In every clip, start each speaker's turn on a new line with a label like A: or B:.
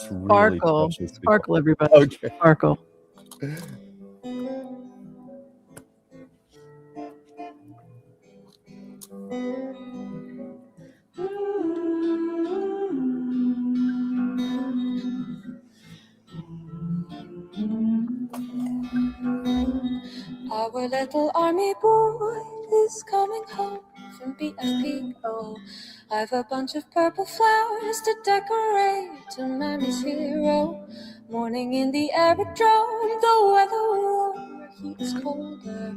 A: It's really
B: Sparkle.
A: precious.
B: Sparkle, everybody.
A: Okay.
B: Sparkle.
C: Our little army boy is coming home from BFP. Oh, I've a bunch of purple flowers to decorate to Mammy's hero. Morning in the aerodrome, the weather warmer, heat is colder.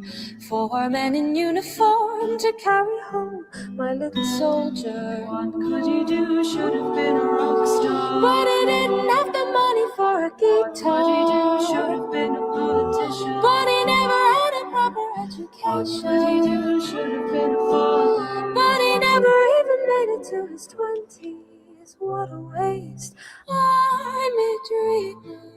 C: 4 men in uniform to carry home my little soldier. What could he do? Should have been a rock star. But he didn't have the money for a guitar. What could he do? Should have been a politician. But he never had a proper education. What could he do? Should have been a father. But he never even made it to his 20s. What a waste. Army dreamers.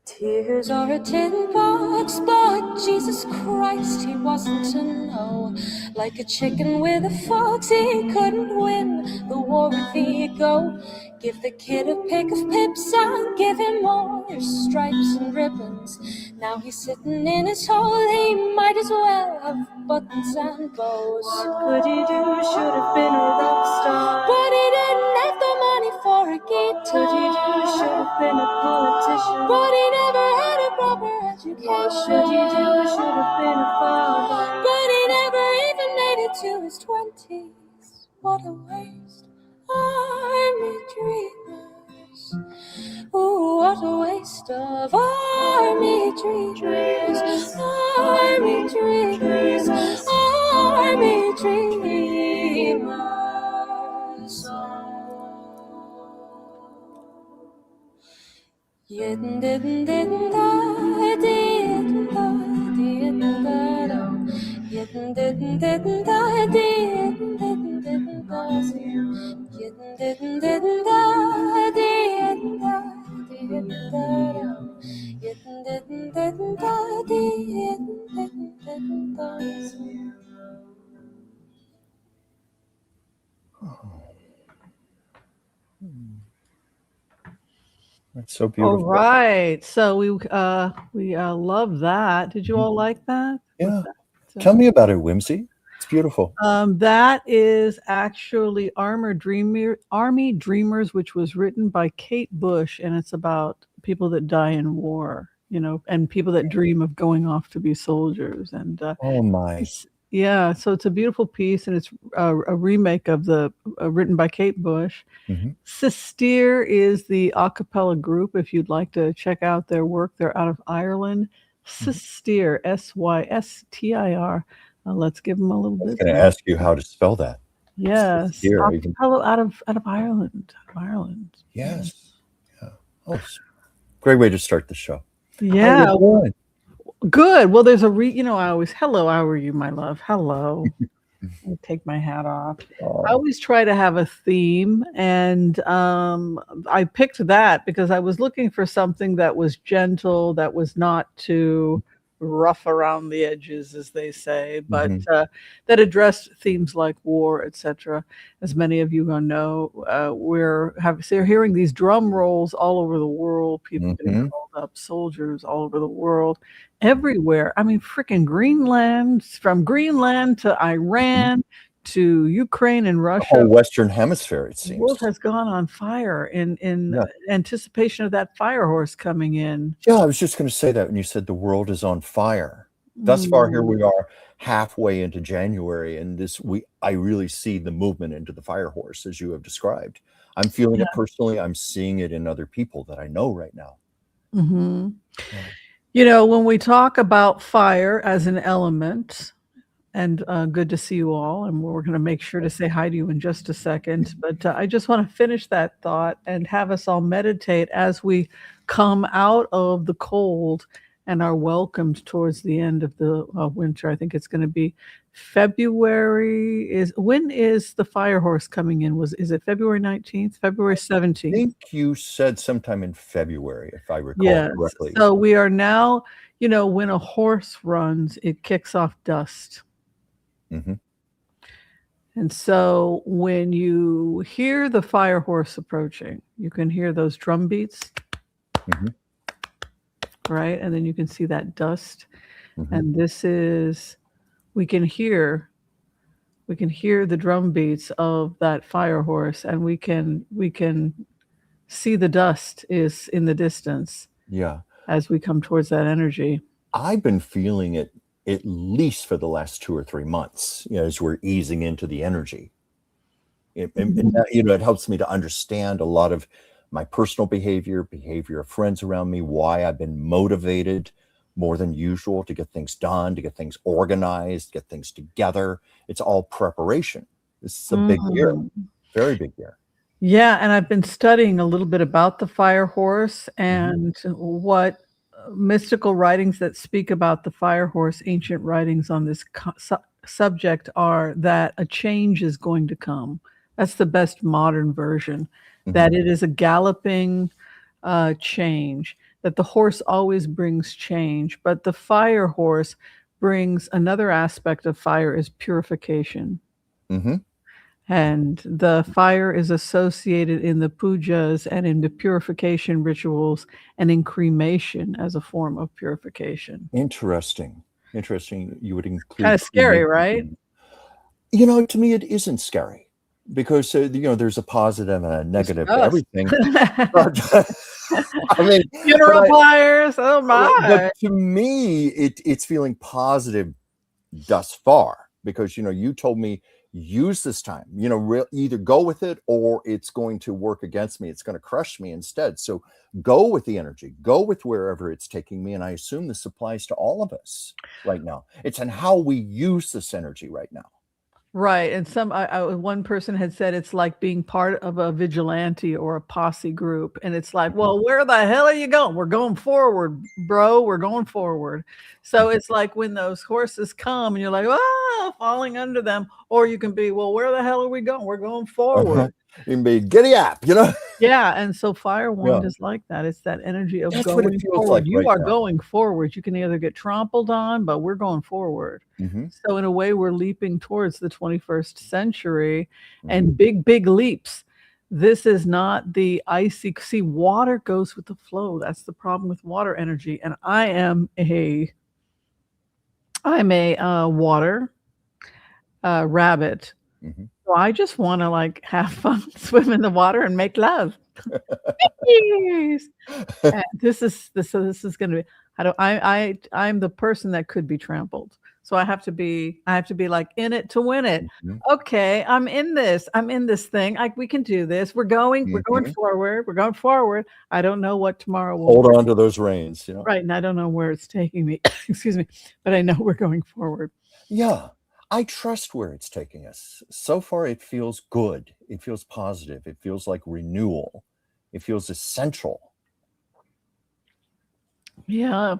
C: Tears are a tin box, but Jesus Christ, he wasn't to know. Like a chicken with a fox, he couldn't win the war with ego. Give the kid a pick of pips and give him all your stripes and ribbons. Now he's sitting in his hole, he might as well have buttons and bows. What could he do? Should have been a rock star. But he didn't have the money for a guitar. What could he do? Should have been a politician. But he never had a proper education. What should he do? Should have been a father. But he never even made it to his 20s. What a waste. Army dreamers. Ooh, what a waste of army dreamers. Army dreamers. Army dreamers. Yidden didn't da didn't da didn't da dum. Yidden didn't da didn't da Yidden didn't da didn't da didn't da dum. Yidden didn't da didn't da.
A: That's so beautiful.
B: All right. So we love that. Did you all like that?
A: Yeah. Tell me about it, Whimsy. It's beautiful.
B: That is actually Army Dreamers, which was written by Kate Bush, and it's about people that die in war, and people that dream of going off to be soldiers. And
A: oh my.
B: Yeah, so it's a beautiful piece, and it's a remake of the written by Kate Bush.
A: Mm-hmm.
B: Sistir is the a cappella group. If you'd like to check out their work, they're out of Ireland. Sistir, Systir. Let's give them a little bit.
A: I was going to ask you how to spell that.
B: Yes, a cappella out of Ireland.
A: Yes. Yeah. Oh, great way to start the show.
B: Yeah. Good. Well, there's I always, hello, how are you, my love? Hello. I'll take my hat off.
A: Oh.
B: I always try to have a theme, and I picked that because I was looking for something that was gentle, that was not too rough around the edges, as they say, but that addressed themes like war, etc. As many of you know, we're hearing these drum rolls all over the world, people getting called up, soldiers all over the world, everywhere. I mean, freaking Greenland, from Greenland to Iran to Ukraine and Russia.
A: The whole Western Hemisphere, it seems.
B: The world has gone on fire in anticipation of that fire horse coming in.
A: Yeah, I was just going to say that when you said the world is on fire. Thus far, here we are halfway into January, and I really see the movement into the fire horse, as you have described. I'm feeling it personally. I'm seeing it in other people that I know right now.
B: Mm-hmm. Yeah. When we talk about fire as an element, and good to see you all, and we're going to make sure to say hi to you in just a second, but I just want to finish that thought and have us all meditate as we come out of the cold and are welcomed towards the end of the winter. I think it's going to be February. When is the fire horse coming in? Is it February 19th, February 17th?
A: I think you said sometime in February, if I recall correctly.
B: So we are now, when a horse runs, it kicks off dust.
A: Mm-hmm.
B: And so when you hear the fire horse approaching, you can hear those drum beats, right? And then you can see that dust. And this is, we can hear the drum beats of that fire horse, and we can see the dust is in the distance.
A: Yeah.
B: As we come towards that energy.
A: I've been feeling it at least for the last 2 or 3 months, as we're easing into the energy. And it helps me to understand a lot of my personal behavior of friends around me, why I've been motivated more than usual to get things done, to get things organized, get things together. It's all preparation. This is a big year, very big year.
B: Yeah, and I've been studying a little bit about the fire horse and what mystical writings that speak about the fire horse, ancient writings on this subject, are that a change is going to come. That's the best modern version, that it is a galloping change, that the horse always brings change, but the fire horse brings another aspect of fire is purification. And the fire is associated in the pujas and in the purification rituals and in cremation as a form of purification.
A: Interesting. You would include
B: kind of scary, right?
A: To me, it isn't scary because, there's a positive and a negative to everything. But, I mean,
B: funeral pyres, oh my.
A: But to me, it's feeling positive thus far because, you told me, use this time, either go with it or it's going to work against me. It's going to crush me instead. So go with the energy, go with wherever it's taking me. And I assume this applies to all of us right now. It's in how we use this energy right now.
B: Right. And one person had said it's like being part of a vigilante or a posse group. And it's like, well, where the hell are you going? We're going forward, bro. We're going forward. So it's like when those horses come and you're like, falling under them. Or you can be, well, where the hell are we going? We're going forward.
A: You can be giddy up,
B: Yeah. And so fire wand is like that. It's that energy of going forward. Like you are going forward. You can either get trampled on, but we're going forward. So in a way, we're leaping towards the 21st century and big leaps. This is not the icy. See, water goes with the flow. That's the problem with water energy. And I'm a water rabbit. So I just want to have fun, swim in the water and make love. This is going to be, I'm the person that could be trampled. So I have to be like in it to win it. Okay, I'm in this thing. We can do this. We're going forward. We're going forward. I don't know what tomorrow will
A: hold on to those reins,
B: Right. And I don't know where it's taking me. Excuse me. But I know we're going forward.
A: Yeah. I trust where it's taking us. So far, it feels good. It feels positive. It feels like renewal. It feels essential.
B: Yeah.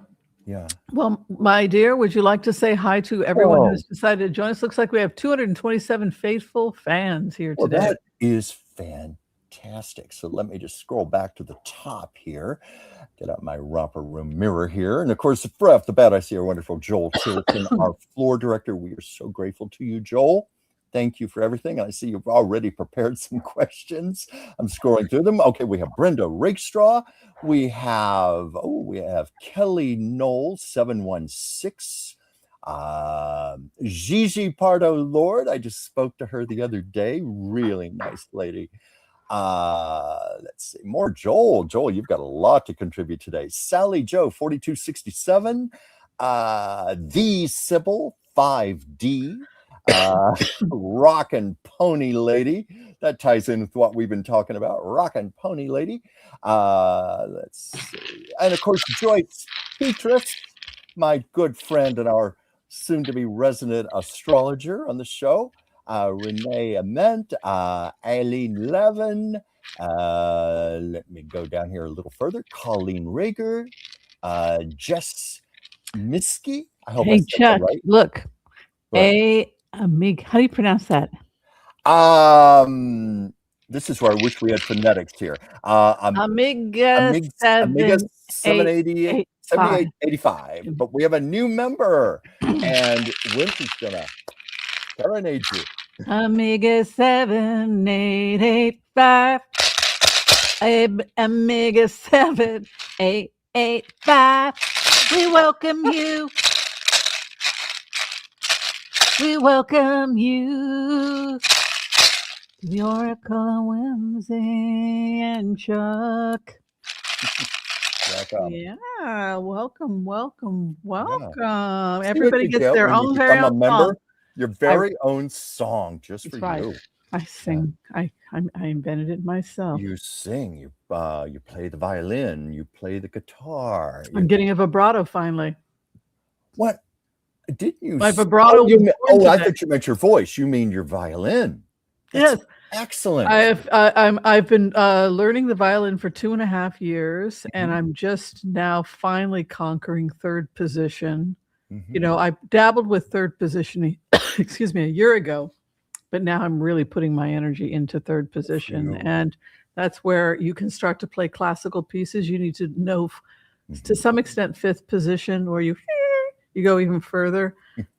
A: Yeah.
B: Well, my dear, would you like to say hi to everyone who's decided to join us? Looks like we have 227 faithful fans here today.
A: That is fantastic. So let me just scroll back to the top here. Get out my romper room mirror here. And of course, right off the bat, I see our wonderful Joel Tilton, our floor director. We are so grateful to you, Joel. Thank you for everything. I see you've already prepared some questions. I'm scrolling through them. Okay, we have Brenda Rakestraw. We have Kelly Knoll, 716. Gigi Pardo Lord. I just spoke to her the other day. Really nice lady. Let's see. More Joel. Joel, you've got a lot to contribute today. Sally Joe, 4267. The Sybil, 5D. Rockin' Pony Lady. That ties in with what we've been talking about. Rockin' Pony Lady. Let's see. And of course, Joyce Petrus, my good friend and our soon-to-be resident astrologer on the show. Renee Ament, Eileen Levin. Let me go down here a little further. Colleen Rager, Jess Miski. I hope I said that right.
B: Look. Amig, how do you pronounce that?
A: This is where I wish we had phonetics here.
B: Amiga
A: 7885. But we have a new member, and Whimsy's gonna serenade you.
B: Amiga 7885. Amiga 7885. We welcome you. We welcome you. The Oracle, Whimsy, and Chuck.
A: Welcome.
B: Yeah, welcome.
A: See
B: Everybody
A: what you
B: gets
A: get
B: their
A: when you
B: own very
A: become a
B: own
A: member.
B: song.
A: Your very own song just for
B: That's right.
A: you.
B: I sing. I invented it myself.
A: You sing. You play the violin. You play the guitar.
B: I'm getting a vibrato finally.
A: What? Didn't you?
B: My vibrato.
A: I thought you meant your voice. You mean your violin? That's
B: yes.
A: Excellent.
B: I've been learning the violin for 2.5 years, and I'm just now finally conquering third position. You know, I dabbled with third position, excuse me, a year ago, but now I'm really putting my energy into third position, and that's where you can start to play classical pieces. You need to know, to some extent, fifth position, where you go even further.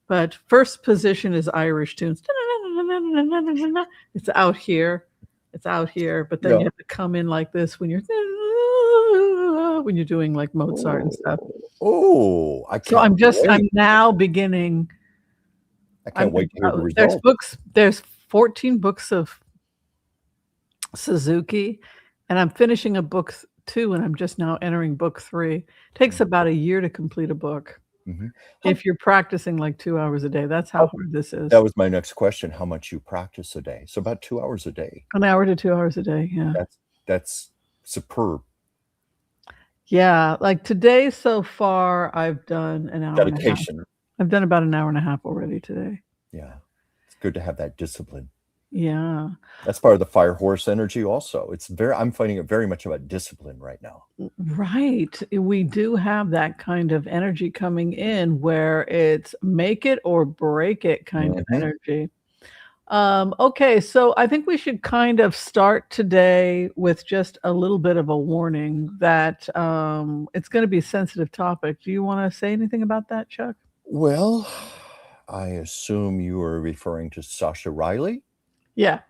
B: But first position is Irish tunes. It's out here. But then you have to come in like this when you're doing like Mozart and stuff.
A: Oh,
B: I'm now beginning.
A: I can't wait to hear the results.
B: There's 14 books of Suzuki, and I'm finishing a book 2, and I'm just now entering book 3. It takes about a year to complete a book. If you're practicing like 2 hours a day. That's how hard this is.
A: That was my next question. How much you practice a day? So about 2 hours a day.
B: An hour to 2 hours a day. Yeah.
A: That's superb.
B: Yeah. Like today so far, I've done an hour
A: dedication.
B: And a half. I've done about an hour and a half already today.
A: Yeah. It's good to have that discipline.
B: Yeah.
A: That's part of the fire horse energy also. I'm finding it very much about discipline right now.
B: Right. We do have that kind of energy coming in where it's make it or break it kind of energy. Okay, so I think we should kind of start today with just a little bit of a warning that it's going to be a sensitive topic. Do you want to say anything about that, Chuck?
A: Well, I assume you are referring to Sacha Riley.
B: Yeah.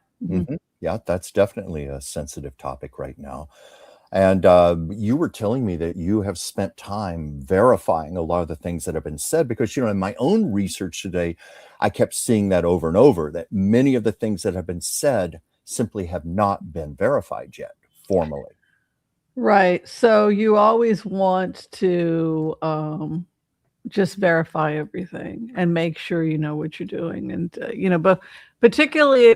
A: Yeah, that's definitely a sensitive topic right now. And you were telling me that you have spent time verifying a lot of the things that have been said, because, in my own research today, I kept seeing that over and over, that many of the things that have been said simply have not been verified yet formally. Right.
B: So you always want to just verify everything and make sure you know what you're doing. And, but particularly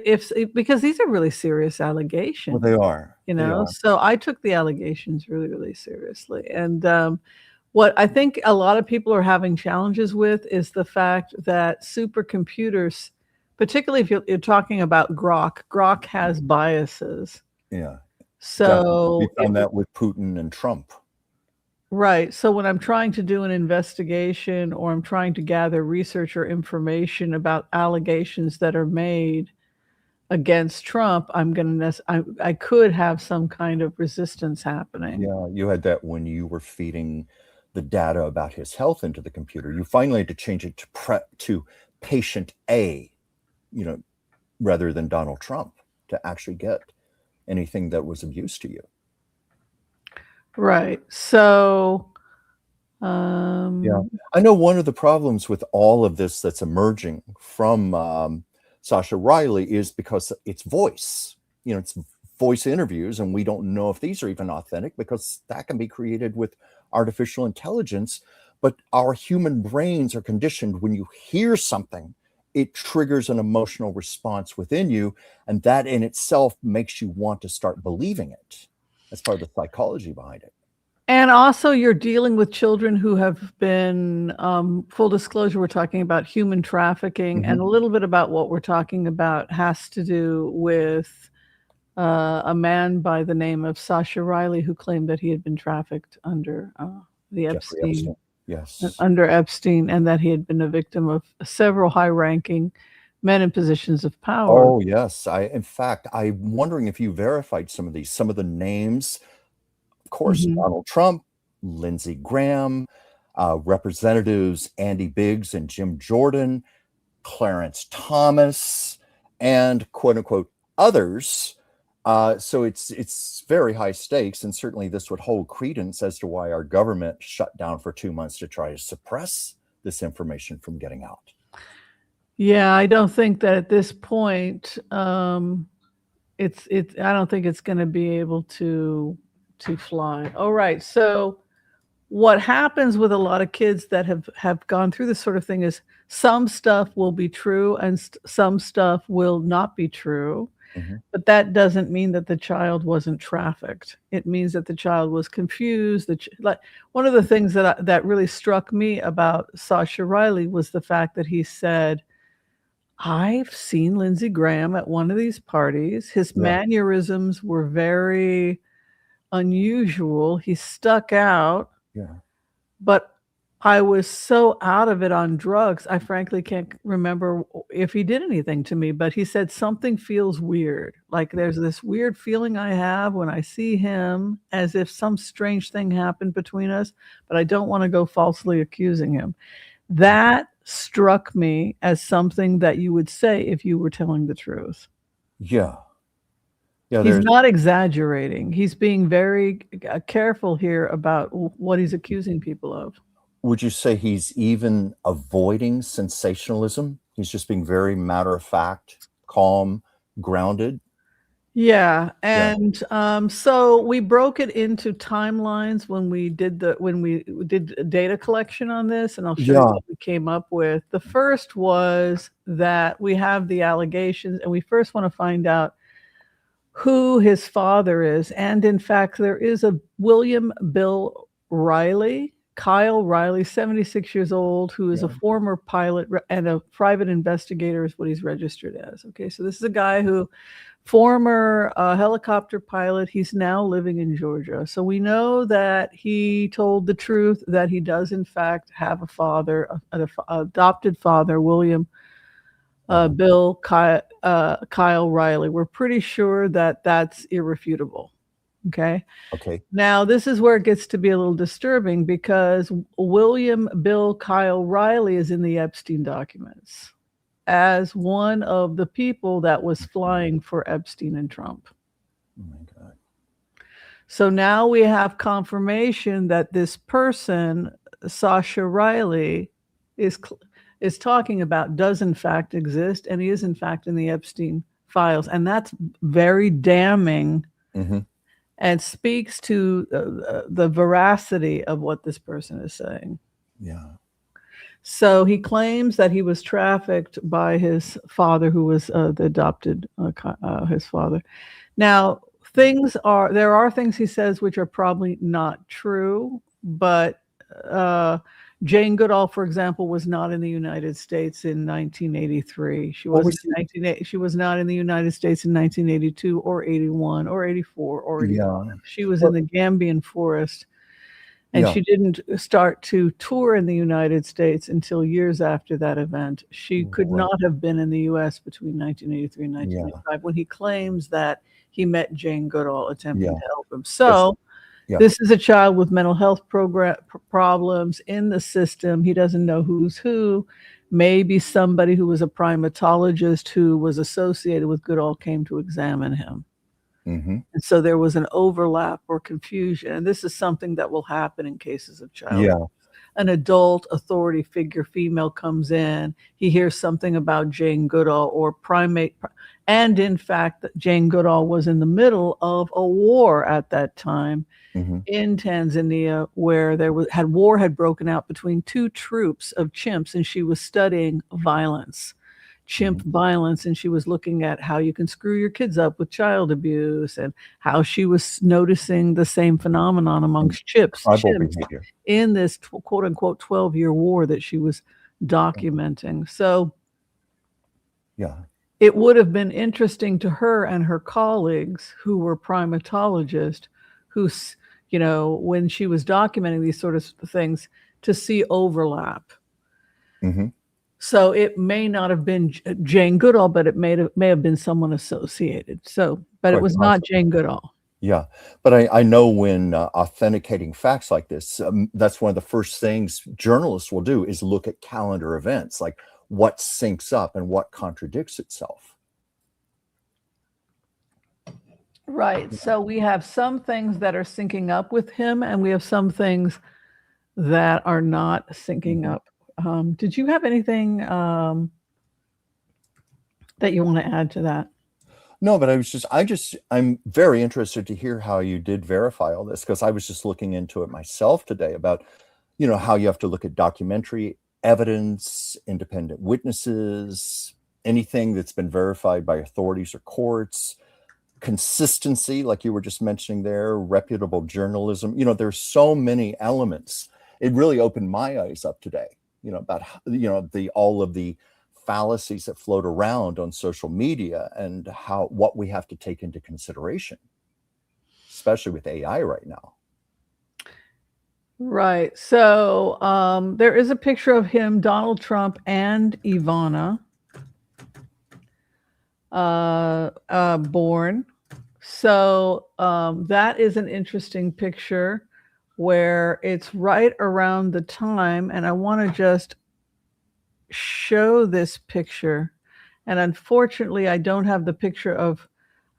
B: because these are really serious allegations.
A: Well, they are.
B: So I took the allegations really, really seriously. And what I think a lot of people are having challenges with is the fact that supercomputers, particularly if you're talking about Grok has biases.
A: Yeah.
B: So
A: we found that with Putin and Trump.
B: Right. So when I'm trying to do an investigation or I'm trying to gather research or information about allegations that are made against Trump, I could have some kind of resistance happening.
A: Yeah, you had that when you were feeding the data about his health into the computer. You finally had to change it to patient A, rather than Donald Trump, to actually get anything that was of use to you.
B: Right. So,
A: yeah, I know one of the problems with all of this that's emerging from Sascha Riley is because it's voice. It's voice interviews, and we don't know if these are even authentic, because that can be created with artificial intelligence. But our human brains are conditioned. When you hear something, it triggers an emotional response within you, and that in itself makes you want to start believing it. That's part of the psychology behind it.
B: And also you're dealing with children who have been, full disclosure, we're talking about human trafficking, and a little bit about what we're talking about has to do with a man by the name of Sascha Riley, who claimed that he had been trafficked under the Epstein.
A: Yes.
B: Under Epstein, and that he had been a victim of several high-ranking men in positions of power.
A: Oh, yes. In fact, I'm wondering if you verified some of the names. Of course, Donald Trump, Lindsey Graham, Representatives Andy Biggs and Jim Jordan, Clarence Thomas, and quote unquote others. So it's very high stakes, and certainly this would hold credence as to why our government shut down for 2 months to try to suppress this information from getting out.
B: Yeah, I don't think that at this point, I don't think it's going to be able to fly. All right. So what happens with a lot of kids that have gone through this sort of thing is some stuff will be true and some stuff will not be true.
A: Mhm.
B: But that doesn't mean that the child wasn't trafficked. It means that the child was confused. Like one of the things that really struck me about Sascha Riley was the fact that he said, I've seen Lindsey Graham at one of these parties. His
A: Yeah.
B: mannerisms were very unusual. He stuck out,
A: Yeah.
B: but I was so out of it on drugs. I frankly can't remember if he did anything to me, but he said something feels weird. Like there's this weird feeling I have when I see him, as if some strange thing happened between us, but I don't want to go falsely accusing him. That struck me as something that you would say if you were telling the truth.
A: Yeah. Yeah.
B: He's
A: There's,
B: not exaggerating. He's being very careful here about what he's accusing people of.
A: would you say he's even avoiding sensationalism? He's just being very matter of fact, calm, grounded.
B: Yeah, and so we broke it into timelines when we did data collection on this, and I'll show you
A: Yeah.
B: what we came up with. The first was that we have the allegations, and we first want to find out who his father is. And in fact, there is a William Bill Riley, Kyle Riley, 76 years old, who is a former pilot and a private investigator is what he's registered as. Okay, so this is a guy who, former helicopter pilot, he's now living in Georgia. So we know that he told the truth, that he does in fact have a father, an adopted father, William Bill Kyle Riley. We're pretty sure that that's irrefutable. Okay. Now, this is where it gets to be a little disturbing because William Bill Kyle Riley is in the Epstein documents as one of the people that was flying for Epstein and Trump.
A: Oh my God.
B: So now we have confirmation that this person, Sascha Riley, is talking about does in fact exist, and he is in fact in the Epstein files. And that's very damning.
A: Mm-hmm.
B: And speaks to the veracity of what this person is saying.
A: Yeah.
B: So he claims that he was trafficked by his father, who was the adopted his father. Now, there are things he says which are probably not true, but Jane Goodall, for example, was not in the United States in 1983. She was not in the United States in 1982 or 81 or 84 or 85. She was in the Gambian forest, and she didn't start to tour in the United States until years after that event. She could not have been in the U.S. between 1983 and 1985 when he claims that he met Jane Goodall attempting to help him. So this is a child with mental health problems in the system. He doesn't know who's who. Maybe somebody who was a primatologist who was associated with Goodall came to examine him.
A: Mm-hmm.
B: And so there was an overlap or confusion. And this is something that will happen in cases of child abuse. An adult authority figure, female, comes in. He hears something about Jane Goodall or primate. And in fact, Jane Goodall was in the middle of a war at that time in Tanzania, where war had broken out between two troops of chimps, and she was studying chimp violence, and she was looking at how you can screw your kids up with child abuse, and how she was noticing the same phenomenon amongst chimps in this quote unquote 12-year war that she was documenting. So it would have been interesting to her and her colleagues who were primatologists, who, when she was documenting these sort of things, to see overlap.
A: Mm-hmm.
B: So it may not have been Jane Goodall, but it may have been someone associated. But it was not Jane Goodall.
A: Yeah, but I know when authenticating facts like this, that's one of the first things journalists will do is look at calendar events, like what syncs up and what contradicts itself.
B: Right. So we have some things that are syncing up with him, and we have some things that are not syncing up. Did you have anything that you want to add to that?
A: No, but I'm very interested to hear how you did verify all this, because I was just looking into it myself today about, how you have to look at documentary evidence, independent witnesses, anything that's been verified by authorities or courts, consistency, like you were just mentioning there, reputable journalism. There's so many elements. It really opened my eyes up today, about all of the fallacies that float around on social media and what we have to take into consideration, especially with AI right now.
B: Right. So there is a picture of him, Donald Trump, and Ivana born. So that is an interesting picture where it's right around the time, and I want to just show this picture. And unfortunately, I don't have the picture of,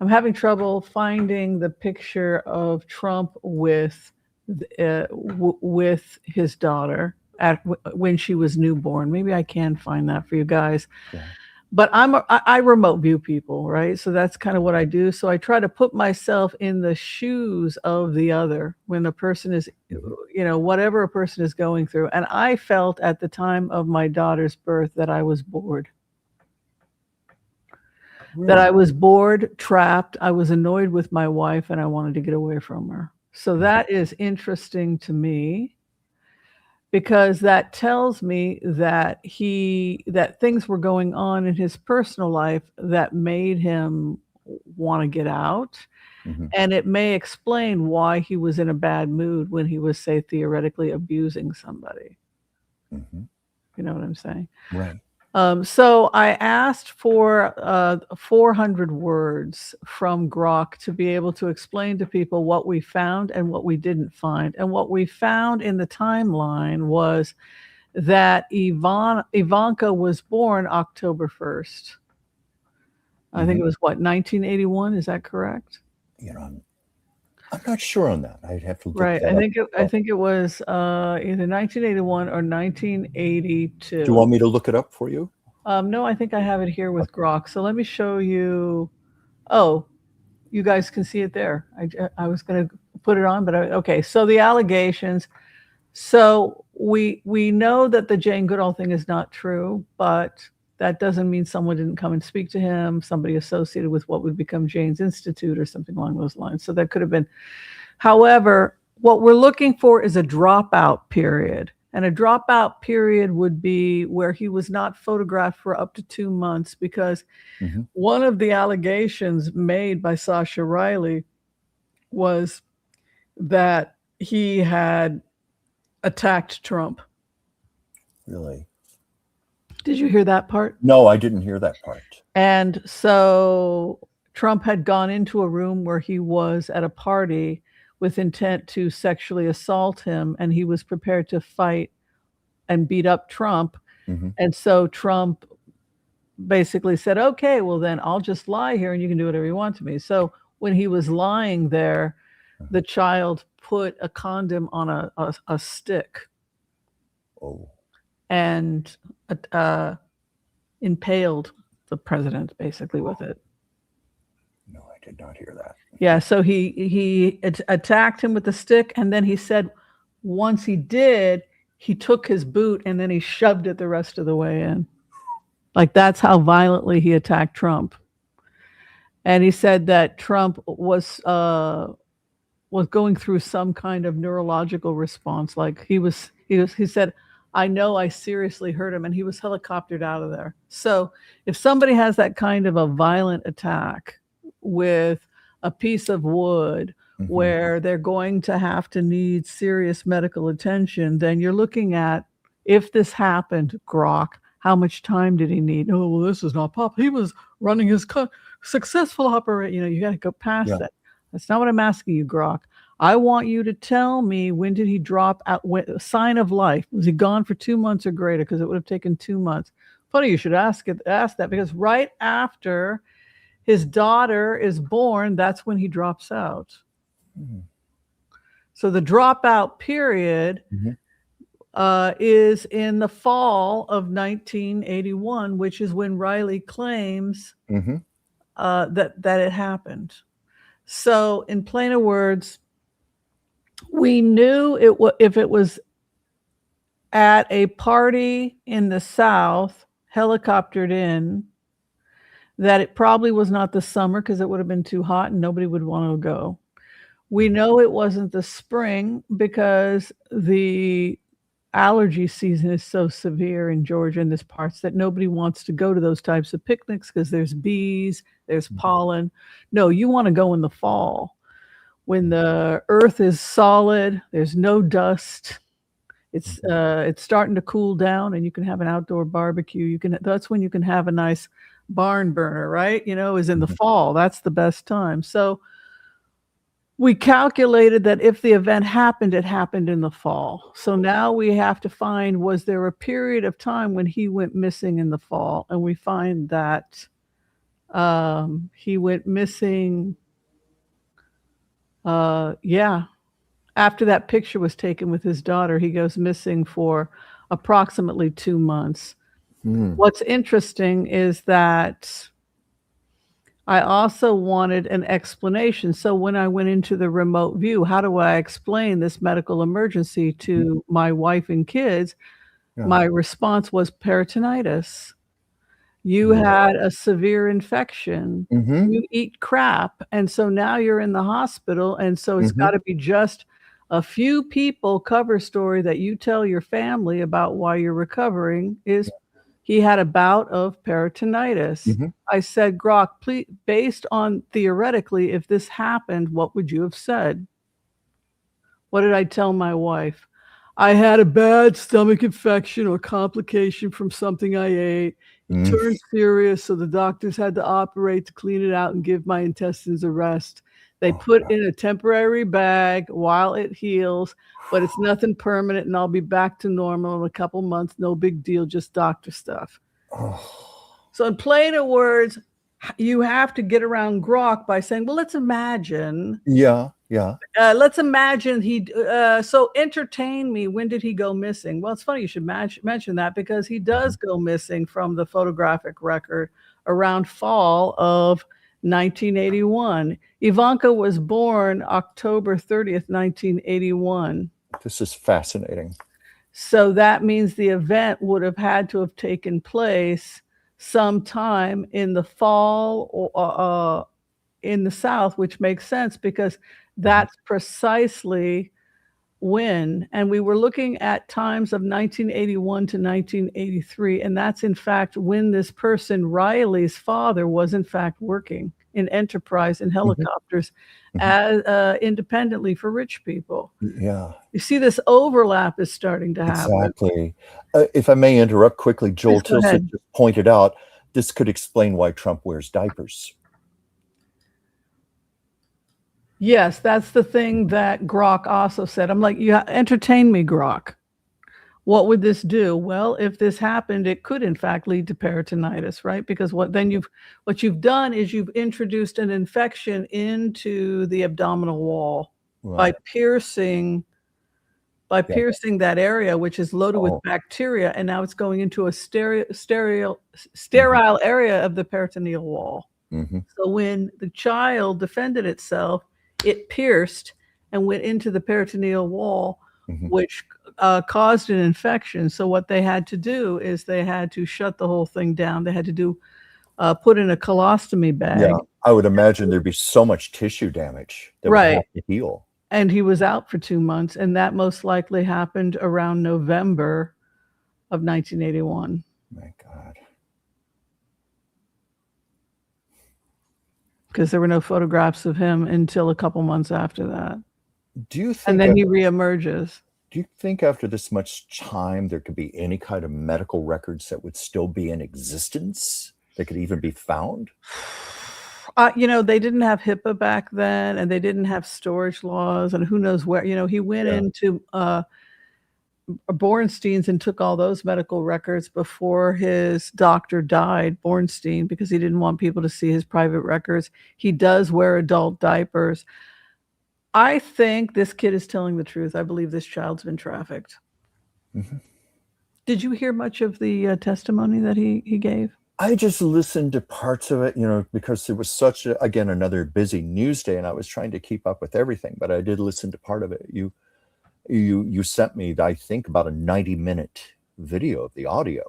B: I'm having trouble finding the picture of Trump with his daughter when she was newborn. Maybe I can find that for you guys.
A: Yeah.
B: But I remote view people, right? So that's kind of what I do. So I try to put myself in the shoes of the other when a person is, whatever a person is going through. And I felt at the time of my daughter's birth that I was bored. Really? That I was bored, trapped. I was annoyed with my wife and I wanted to get away from her. So that is interesting to me, because that tells me that that things were going on in his personal life that made him want to get out. And it may explain why he was in a bad mood when he was, say, theoretically abusing somebody. You know what I'm saying?
A: Right.
B: So I asked for 400 words from Grok to be able to explain to people what we found and what we didn't find. And what we found in the timeline was that Ivanka was born October 1st. I think it was 1981. Is that correct?
A: I'm not sure on that. I'd have to look
B: right.
A: that
B: I think it was either 1981 or 1982.
A: Do you want me to look it up for you?
B: No, I think I have it here with Grok. So let me show you. Oh, you guys can see it there. I was going to put it on, but okay. So the allegations. So we know that the Jane Goodall thing is not true, but that doesn't mean someone didn't come and speak to him, somebody associated with what would become Jane's Institute or something along those lines. So that could have been. However, what we're looking for is a dropout period. And a dropout period would be where he was not photographed for up to 2 months, because one of the allegations made by Sascha Riley was that he had attacked Trump.
A: Really?
B: Did you hear that part?
A: No, I didn't hear that part.
B: And so Trump had gone into a room where he was at a party with intent to sexually assault him, and he was prepared to fight and beat up Trump. And so Trump basically said, okay, well then I'll just lie here and you can do whatever you want to me. So when he was lying there, the child put a condom on a stick. And impaled the president basically with it.
A: No, I did not hear that.
B: Yeah, so he attacked him with the stick, and then he said once he did, he took his boot and then he shoved it the rest of the way in. Like, that's how violently he attacked Trump. And he said that Trump was going through some kind of neurological response. Like he said, I know I seriously hurt him, and he was helicoptered out of there. So if somebody has that kind of a violent attack with a piece of wood where they're going to have to need serious medical attention, then you're looking at, if this happened, Grok, how much time did he need? Oh, well, this is not pop. He was running his successful operation. You got to go past that. That's not what I'm asking you, Grok. I want you to tell me, when did he drop out? Sign of life. Was he gone for 2 months or greater? Because it would have taken 2 months. Funny you should ask that, because right after his daughter is born, that's when he drops out.
A: Mhm.
B: So the dropout period
A: Mhm.
B: is in the fall of 1981, which is when Riley claims
A: Mhm.
B: that it happened. So in plainer words, we knew if it was at a party in the South, helicoptered in, that it probably was not the summer because it would have been too hot and nobody would want to go. We know it wasn't the spring because the allergy season is so severe in Georgia and this parts that nobody wants to go to those types of picnics because there's bees, there's pollen. No, you want to go in the fall when the earth is solid, there's no dust. It's starting to cool down and you can have an outdoor barbecue. That's when you can have a nice barn burner, right? Is in the fall. That's the best time. So we calculated that if the event happened, it happened in the fall. So now we have to find, was there a period of time when he went missing in the fall? And we find that he went missing, after that picture was taken with his daughter, he goes missing for approximately 2 months. What's interesting is that I also wanted an explanation. So when I went into the remote view, how do I explain this medical emergency to my wife and kids?
A: Yeah.
B: My response was peritonitis. You had a severe infection.
A: Mhm.
B: You eat crap. And so now you're in the hospital. And so it's got to be just a few people cover story that you tell your family about why you're recovering is he had a bout of peritonitis.
A: Mhm.
B: I said, Grok, please, based on theoretically, if this happened, what would you have said? What did I tell my wife? I had a bad stomach infection or complication from something I ate. It turned serious, so the doctors had to operate to clean it out and give my intestines a rest. They put in a temporary bag while it heals, but it's nothing permanent, and I'll be back to normal in a couple months. No big deal, just doctor stuff. So in plainer words, you have to get around Grok by saying, well, let's imagine.
A: Yeah.
B: Let's imagine so entertain me. When did he go missing? Well, it's funny you should mention that because he does go missing from the photographic record around fall of 1981. Ivanka was born October 30th, 1981.
A: This is fascinating.
B: So that means the event would have had to have taken place sometime in the fall or in the South, which makes sense because that's precisely when, and we were looking at times of 1981 to 1983, and that's in fact when this person, Riley's father, was in fact working in enterprise in helicopters as independently for rich people.
A: Yeah.
B: You see, this overlap is starting to happen.
A: Exactly. If I may interrupt quickly, Joel
B: Please go
A: Tilson
B: ahead.
A: just pointed out this could explain why Trump wears diapers.
B: Yes, that's the thing that Grok also said. I'm like, entertain me, Grok. What would this do? Well, if this happened, it could in fact lead to peritonitis, right? Because what you've done is you've introduced an infection into the abdominal wall by piercing that area, which is loaded with bacteria, and now it's going into a sterile area of the peritoneal wall. So when the child defended itself, it pierced and went into the peritoneal wall, which caused an infection. So what they had to do is they had to shut the whole thing down. They had to put in a colostomy bag.
A: Yeah, I would imagine there'd be so much tissue damage that would have to heal.
B: And he was out for 2 months, and that most likely happened around November of 1981.
A: My God.
B: Because there were no photographs of him until a couple months after that.
A: Do you think?
B: And then he reemerges.
A: Do you think after this much time there could be any kind of medical records that would still be in existence that could even be found?
B: They didn't have HIPAA back then, and they didn't have storage laws, and who knows where. He went into Bornstein's and took all those medical records before his doctor died, Bornstein, because he didn't want people to see his private records. He does wear adult diapers. I think this kid is telling the truth. I believe this child's been trafficked.
A: Mm-hmm.
B: Did you hear much of the testimony that he gave?
A: I just listened to parts of it, because it was such again, another busy news day, and I was trying to keep up with everything, but I did listen to part of it. You sent me, I think, about a 90-minute video of the audio.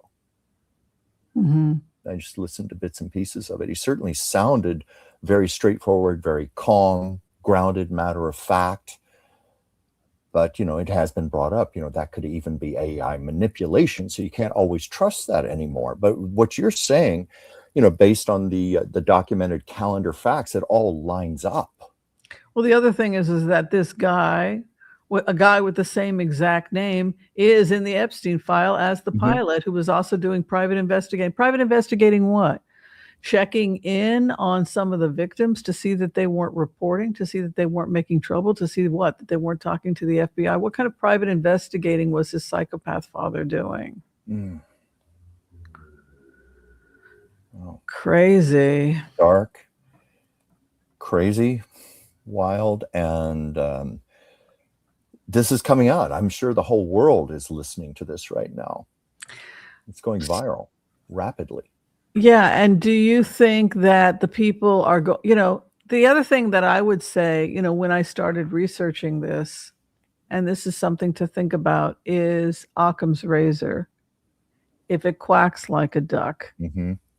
B: Mm-hmm.
A: I just listened to bits and pieces of it. He certainly sounded very straightforward, very calm, grounded, matter of fact. But, it has been brought up, that could even be AI manipulation. So you can't always trust that anymore. But what you're saying, based on the documented calendar facts, it all lines up.
B: Well, the other thing is that this guy, a guy with the same exact name, is in the Epstein file as the pilot, who was also doing private investigating. Private investigating what? Checking in on some of the victims to see that they weren't reporting, to see that they weren't making trouble, to see what? That they weren't talking to the FBI. What kind of private investigating was his psychopath father doing?
A: Oh.
B: Crazy.
A: Dark, crazy, wild, and this is coming out. I'm sure the whole world is listening to this right now. It's going viral rapidly.
B: Yeah, and do you think that the people are the other thing that I would say, when I started researching this, and this is something to think about, is Occam's razor. If it quacks like a duck,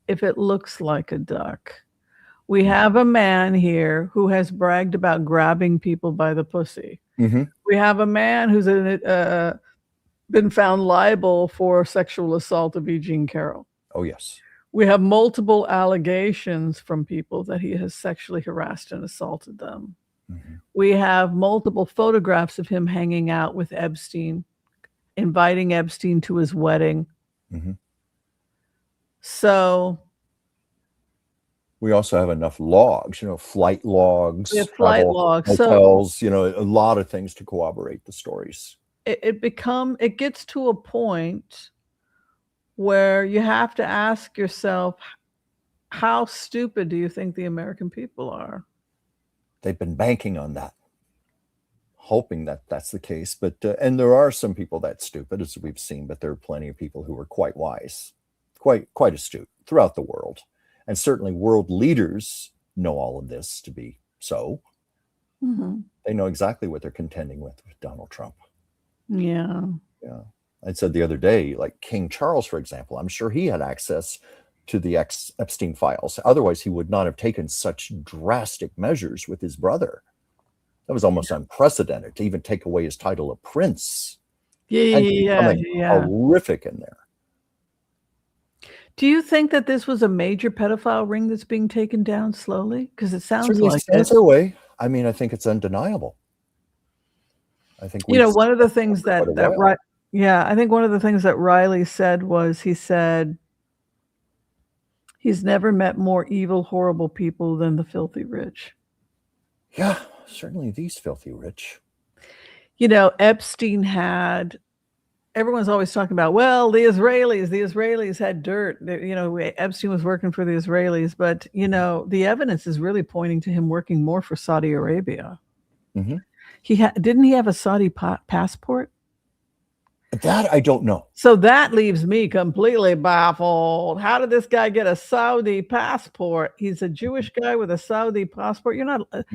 B: if it looks like a duck. We have a man here who has bragged about grabbing people by the pussy. We have a man who's been found liable for sexual assault of E. Jean Carroll.
A: Oh, yes.
B: We have multiple allegations from people that he has sexually harassed and assaulted them. We have multiple photographs of him hanging out with Epstein, inviting Epstein to his wedding. So
A: we also have enough logs, flight logs,
B: logs,
A: hotels, a lot of things to corroborate the stories.
B: It gets to a point where you have to ask yourself, how stupid do you think the American people are?
A: They've been banking on that, hoping that that's the case. But and there are some people that's stupid, as we've seen, but there are plenty of people who are quite wise, quite astute throughout the world. And certainly world leaders know all of this to be so. They know exactly what they're contending with Donald Trump.
B: Yeah.
A: I said the other day, like King Charles, for example, I'm sure he had access to the Epstein files. Otherwise, he would not have taken such drastic measures with his brother. That was almost unprecedented, to even take away his title of prince.
B: Yeah.
A: Horrific in there.
B: Do you think that this was a major pedophile ring that's being taken down slowly? Because it sounds like it.
A: Sounds that way. I mean, I think it's undeniable. I think
B: one of the things I think one of the things that Riley said was, he said he's never met more evil, horrible people than the filthy rich.
A: Yeah, certainly these filthy rich.
B: Epstein had, everyone's always talking about, well, the Israelis had dirt. Epstein was working for the Israelis, but, the evidence is really pointing to him working more for Saudi Arabia. Didn't he have a Saudi passport?
A: That I don't know.
B: So that leaves me completely baffled. How did this guy get a Saudi passport? He's a Jewish guy with a Saudi passport.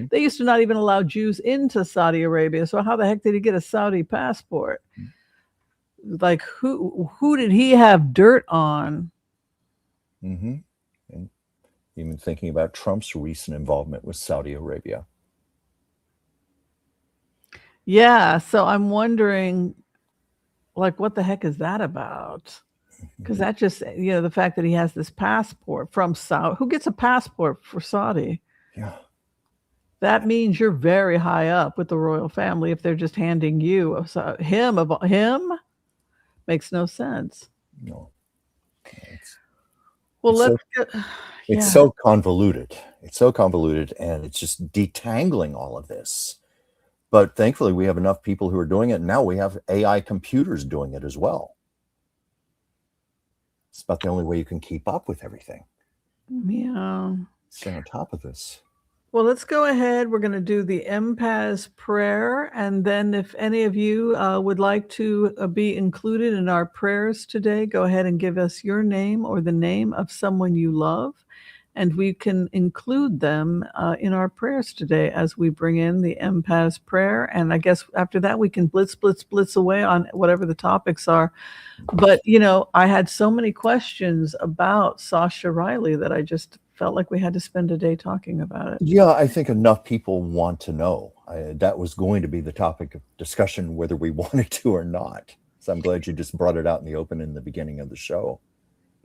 B: They used to not even allow Jews into Saudi Arabia. So how the heck did he get a Saudi passport? Like, who did he have dirt on?
A: And even thinking about Trump's recent involvement with Saudi Arabia.
B: Yeah, so I'm wondering, like, what the heck is that about? Because that just, the fact that he has this passport from Saudi. Who gets a passport for Saudi?
A: Yeah.
B: That means you're very high up with the royal family if they're just handing you him. Makes no sense.
A: No.
B: It's
A: so convoluted. It's so convoluted, and it's just detangling all of this. But thankfully, we have enough people who are doing it. Now we have AI computers doing it as well. It's about the only way you can keep up with everything.
B: Yeah.
A: Stay on top of this.
B: Well, let's go ahead. We're going to do the empath's prayer. And then if any of you would like to be included in our prayers today, go ahead and give us your name or the name of someone you love. And we can include them in our prayers today as we bring in the empath's prayer. And I guess after that, we can blitz away on whatever the topics are. But, I had so many questions about Sascha Riley that I just felt like we had to spend a day talking about it.
A: Yeah, I think enough people want to know. That was going to be the topic of discussion, whether we wanted to or not. So I'm glad you just brought it out in the open in the beginning of the show.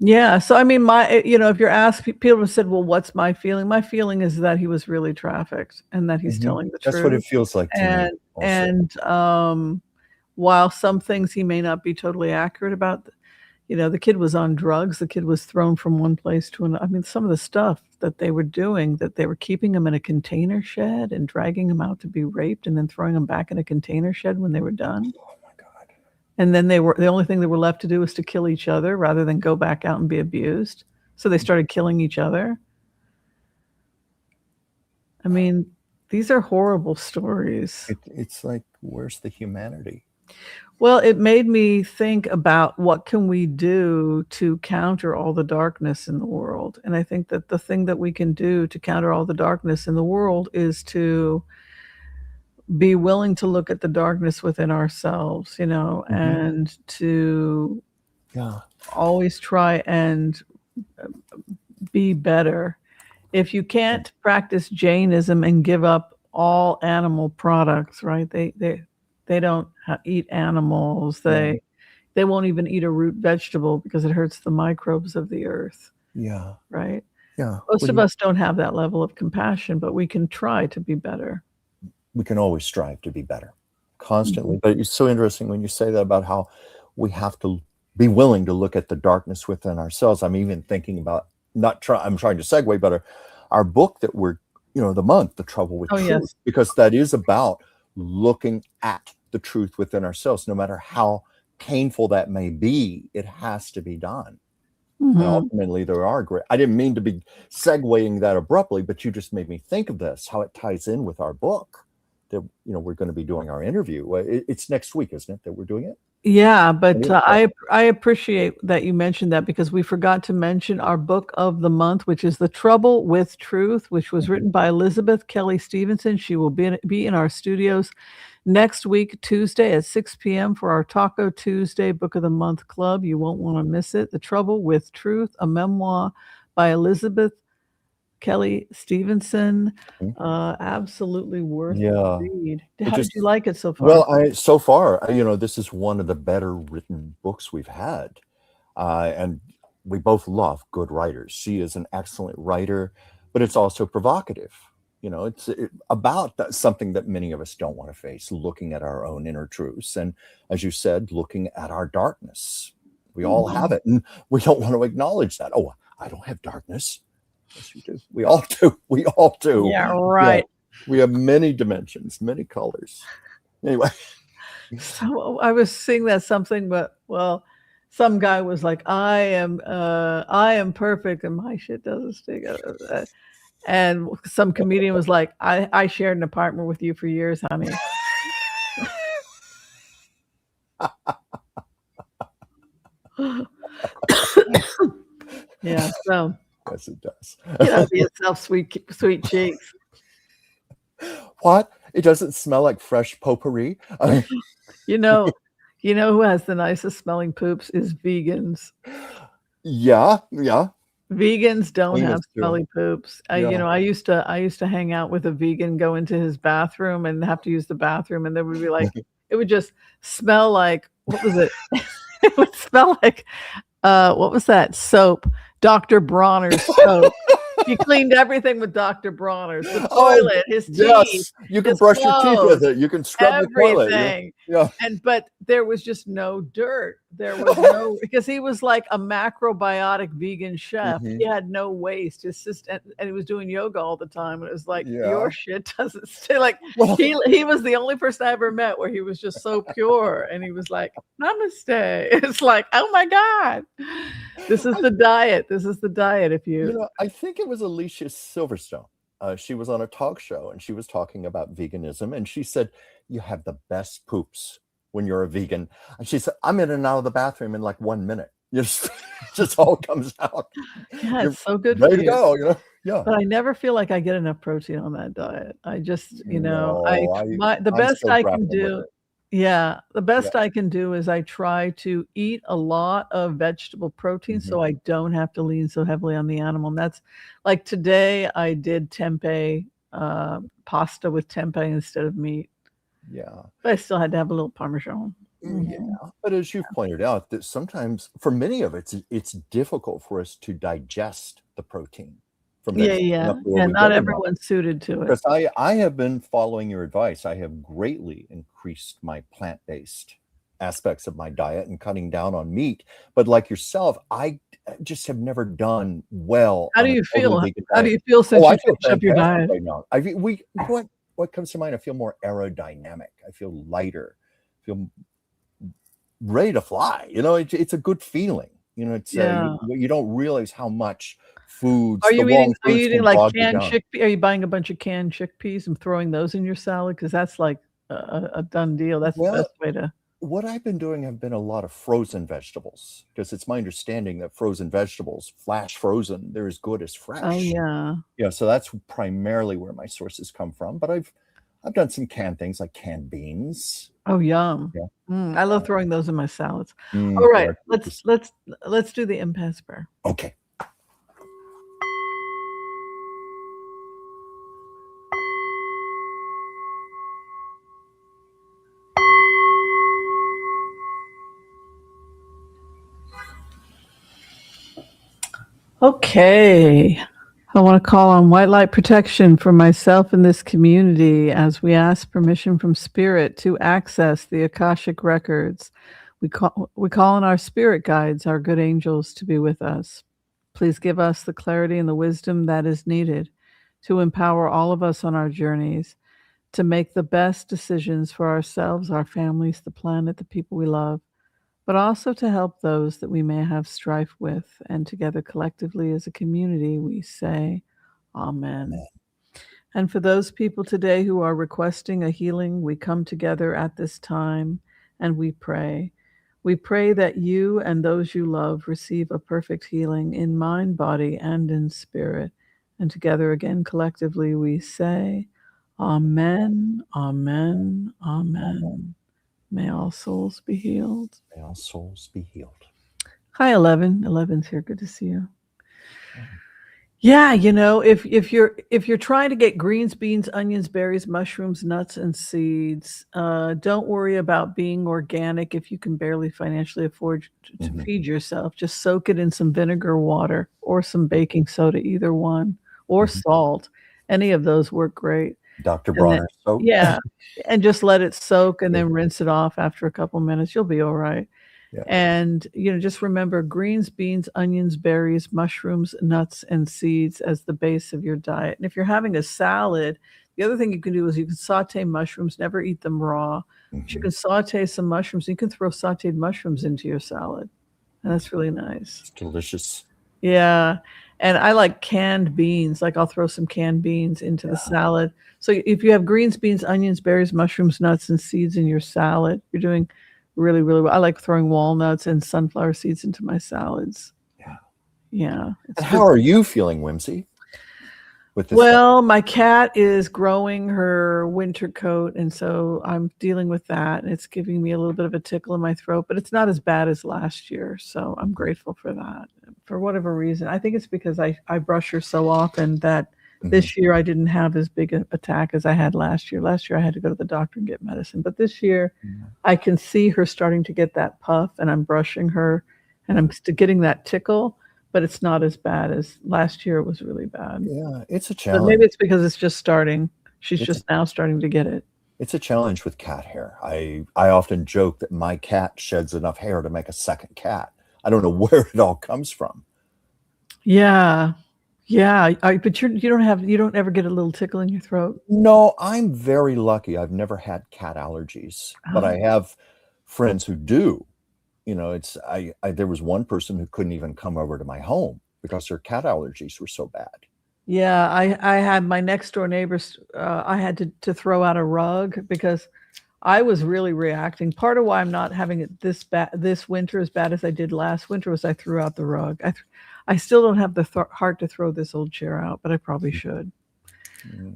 B: Yeah. So, I mean, if you're asked, people have said, well, what's my feeling? My feeling is that he was really trafficked and that he's telling the truth.
A: That's what it feels like to me.
B: And while some things he may not be totally accurate about, the kid was on drugs. The kid was thrown from one place to another. I mean, some of the stuff that they were doing, that they were keeping him in a container shed and dragging him out to be raped and then throwing him back in a container shed when they were done.
A: Oh my God.
B: And then the only thing they were left to do was to kill each other rather than go back out and be abused. So they started killing each other. I mean, these are horrible stories.
A: It's like, where's the humanity?
B: Well, it made me think about what can we do to counter all the darkness in the world. And I think that the thing that we can do to counter all the darkness in the world is to be willing to look at the darkness within ourselves, and to always try and be better. If you can't practice Jainism and give up all animal products, right? They don't eat animals. They won't even eat a root vegetable because it hurts the microbes of the earth.
A: Yeah.
B: Right?
A: Yeah.
B: Most of us don't have that level of compassion, but we can try to be better.
A: We can always strive to be better constantly. But it's so interesting when you say that about how we have to be willing to look at the darkness within ourselves. I'm even thinking about I'm trying to segue, but our book that we're, the month, The Trouble with Truth,
B: yes.
A: because that is about looking at the truth within ourselves. No matter how painful that may be, it has to be done. And ultimately, there are great. I didn't mean to be segueing that abruptly, but you just made me think of this, how it ties in with our book that we're going to be doing our interview. It's next week, isn't it, that we're doing it?
B: Yeah, but I appreciate that you mentioned that, because we forgot to mention our book of the month, which is The Trouble with Truth, which was written by Elizabeth Kelly Stevenson. She will be in our studios next week, Tuesday at 6 p.m. for our Taco Tuesday Book of the Month Club. You won't want to miss it. The Trouble with Truth, a memoir by Elizabeth Kelly Stevenson. Absolutely worth the read. How did you like it so far?
A: Well, so far, this is one of the better written books we've had. And we both love good writers. She is an excellent writer, but it's also provocative. It's about something that many of us don't want to face, looking at our own inner truths. And as you said, looking at our darkness. We all have it, and we don't want to acknowledge that. Oh, I don't have darkness. Yes, you do. We all do. We all do.
B: Yeah, right.
A: Yeah. We have many dimensions, many colors. Anyway.
B: So I was seeing that something, but some guy was like, I am perfect and my shit doesn't stick. And some comedian was like, I shared an apartment with you for years, honey. Yeah, so
A: yes, it does.
B: Be yourself, sweet cheeks.
A: What? It doesn't smell like fresh potpourri.
B: You know who has the nicest smelling poops is vegans.
A: Yeah.
B: Vegans don't have smelly poops. I used to hang out with a vegan, go into his bathroom and have to use the bathroom, and there would be like, it would just smell like, what was it? It would smell like what was that soap? Dr. Bronner's soap. You cleaned everything with Dr. Bronner's, the
A: Oh,
B: toilet, his teeth,
A: yes, you can
B: his
A: brush your teeth with
B: clothes,
A: it. You can scrub the toilet.
B: everything.
A: Yeah.
B: But there was just no dirt. There was no, because he was like a macrobiotic vegan chef.
A: Mhm.
B: He had no waste. His sister, and he was doing yoga all the time. And it was like,
A: Yeah.
B: your shit doesn't stay. Like
A: Well,
B: he was the only person I ever met where he was just so pure. And he was like, namaste. It's like, oh my God. This is the diet. This is the diet. If
A: you
B: you
A: know, I think it was Alicia Silverstone. She was on a talk show and she was talking about veganism, and she said, "You have the best poops when you're a vegan." And she said, "I'm in and out of the bathroom in like 1 minute. You just, it just all comes out.
B: yeah,
A: You're
B: it's so good
A: ready
B: for
A: to
B: you.
A: go." You know, yeah.
B: But I never feel like I get enough protein on that diet. I just, the
A: I'm
B: best
A: still
B: I can
A: grappling with
B: do,
A: it.
B: yeah, the
A: Yeah.
B: best I can do is I try to eat a lot of vegetable protein so I don't have to lean so heavily on the animal. And that's like today I did tempeh, pasta with tempeh instead of meat,
A: Yeah.
B: but I still had to have a little Parmesan.
A: Yeah. But as you've pointed out, that sometimes for many of it's difficult for us to digest the protein from
B: Yeah,
A: vegetables.
B: yeah,
A: Enough where
B: yeah.
A: we
B: Not
A: get enough.
B: everyone's suited to it.
A: Because I have been following your advice. I have greatly increased my plant-based aspects of my diet and cutting down on meat. But like yourself, I just have never done well
B: How
A: on
B: do
A: a
B: you
A: totally
B: feel?
A: vegan
B: How do
A: diet.
B: you feel since
A: Oh, I
B: you
A: feel
B: changed up your
A: fantastic
B: diet?
A: right now. What comes to mind? I feel more aerodynamic. I feel lighter. I feel ready to fly. You know, it's a good feeling. You know, it's
B: Yeah.
A: you don't realize how much foods,
B: Are
A: the
B: you
A: wrong
B: eating
A: foods can
B: like
A: bog you
B: canned
A: down.
B: chickpea? Are you buying a bunch of canned chickpeas and throwing those in your salad? Because that's like a done deal. That's the
A: Well,
B: best way to.
A: what I've been doing have been a lot of frozen vegetables, because it's my understanding that frozen vegetables, flash frozen, they're as good as
B: Oh
A: fresh.
B: yeah.
A: Yeah, so that's primarily where my sources come from. But I've done some canned things like canned beans.
B: Oh yum.
A: Yeah.
B: I love throwing those in my salads.
A: Mm,
B: All right,
A: yeah,
B: let's do the impasse prayer.
A: okay.
B: Okay. I want to call on white light protection for myself and this community as we ask permission from Spirit to access the Akashic records. We call on our spirit guides, our good angels, to be with us. Please give us the clarity and the wisdom that is needed to empower all of us on our journeys to make the best decisions for ourselves, our families, the planet, the people we love, but also to help those that we may have strife with. And together collectively as a community, we say, Amen.
A: Amen.
B: And for those people today who are requesting a healing, we come together at this time and we pray. We pray that you and those you love receive a perfect healing in mind, body, and in spirit. And together again, collectively, we say, Amen, Amen, Amen. May all souls be healed.
A: May all souls be healed.
B: Hi, 11. 11's here. Good to see you. Yeah, if you're trying to get greens, beans, onions, berries, mushrooms, nuts, and seeds, don't worry about being organic if you can barely financially afford to feed yourself. Just soak it in some vinegar water or some baking soda, either one, or salt. Any of those work great.
A: Dr.
B: And then,
A: Bronner soap.
B: yeah, and just let it soak and then rinse it off after a couple minutes. You'll be all right.
A: Yeah.
B: And, just remember greens, beans, onions, berries, mushrooms, nuts, and seeds as the base of your diet. And if you're having a salad, the other thing you can do is you can saute mushrooms, never eat them raw. But you can saute some mushrooms. You can throw sauteed mushrooms into your salad. And that's really nice.
A: It's delicious.
B: Yeah. And I like canned beans. Like I'll throw some canned beans into the salad. So if you have greens, beans, onions, berries, mushrooms, nuts, and seeds in your salad, you're doing really, really well. I like throwing walnuts and sunflower seeds into my salads. Yeah.
A: And how are you feeling, Whimsy? With this
B: Well, my cat is growing her winter coat, and so I'm dealing with that. And it's giving me a little bit of a tickle in my throat, but it's not as bad as last year. So I'm grateful for that. For whatever reason, I think it's because I brush her so often that this year I didn't have as big an attack as I had last year. Last year I had to go to the doctor and get medicine, but this year I can see her starting to get that puff, and I'm brushing her, and I'm still getting that tickle, but it's not as bad as last year. It was really bad.
A: Yeah, it's a
B: But
A: challenge.
B: maybe it's because it's just starting. She's
A: It's
B: just now starting to get it.
A: It's a challenge with cat hair. I often joke that my cat sheds enough hair to make a second cat. I don't know where it all comes from.
B: Yeah. Yeah. But you don't ever get a little tickle in your throat?
A: No, I'm very lucky. I've never had cat allergies, but I
B: Oh.
A: have friends who do. You know, it's there was one person who couldn't even come over to my home because her cat allergies were so bad.
B: Yeah, I had my next door neighbors. I had to throw out a rug because I was really reacting. Part of why I'm not having it this winter as bad as I did last winter was I threw out the rug. I still don't have the heart to throw this old chair out, but I probably should.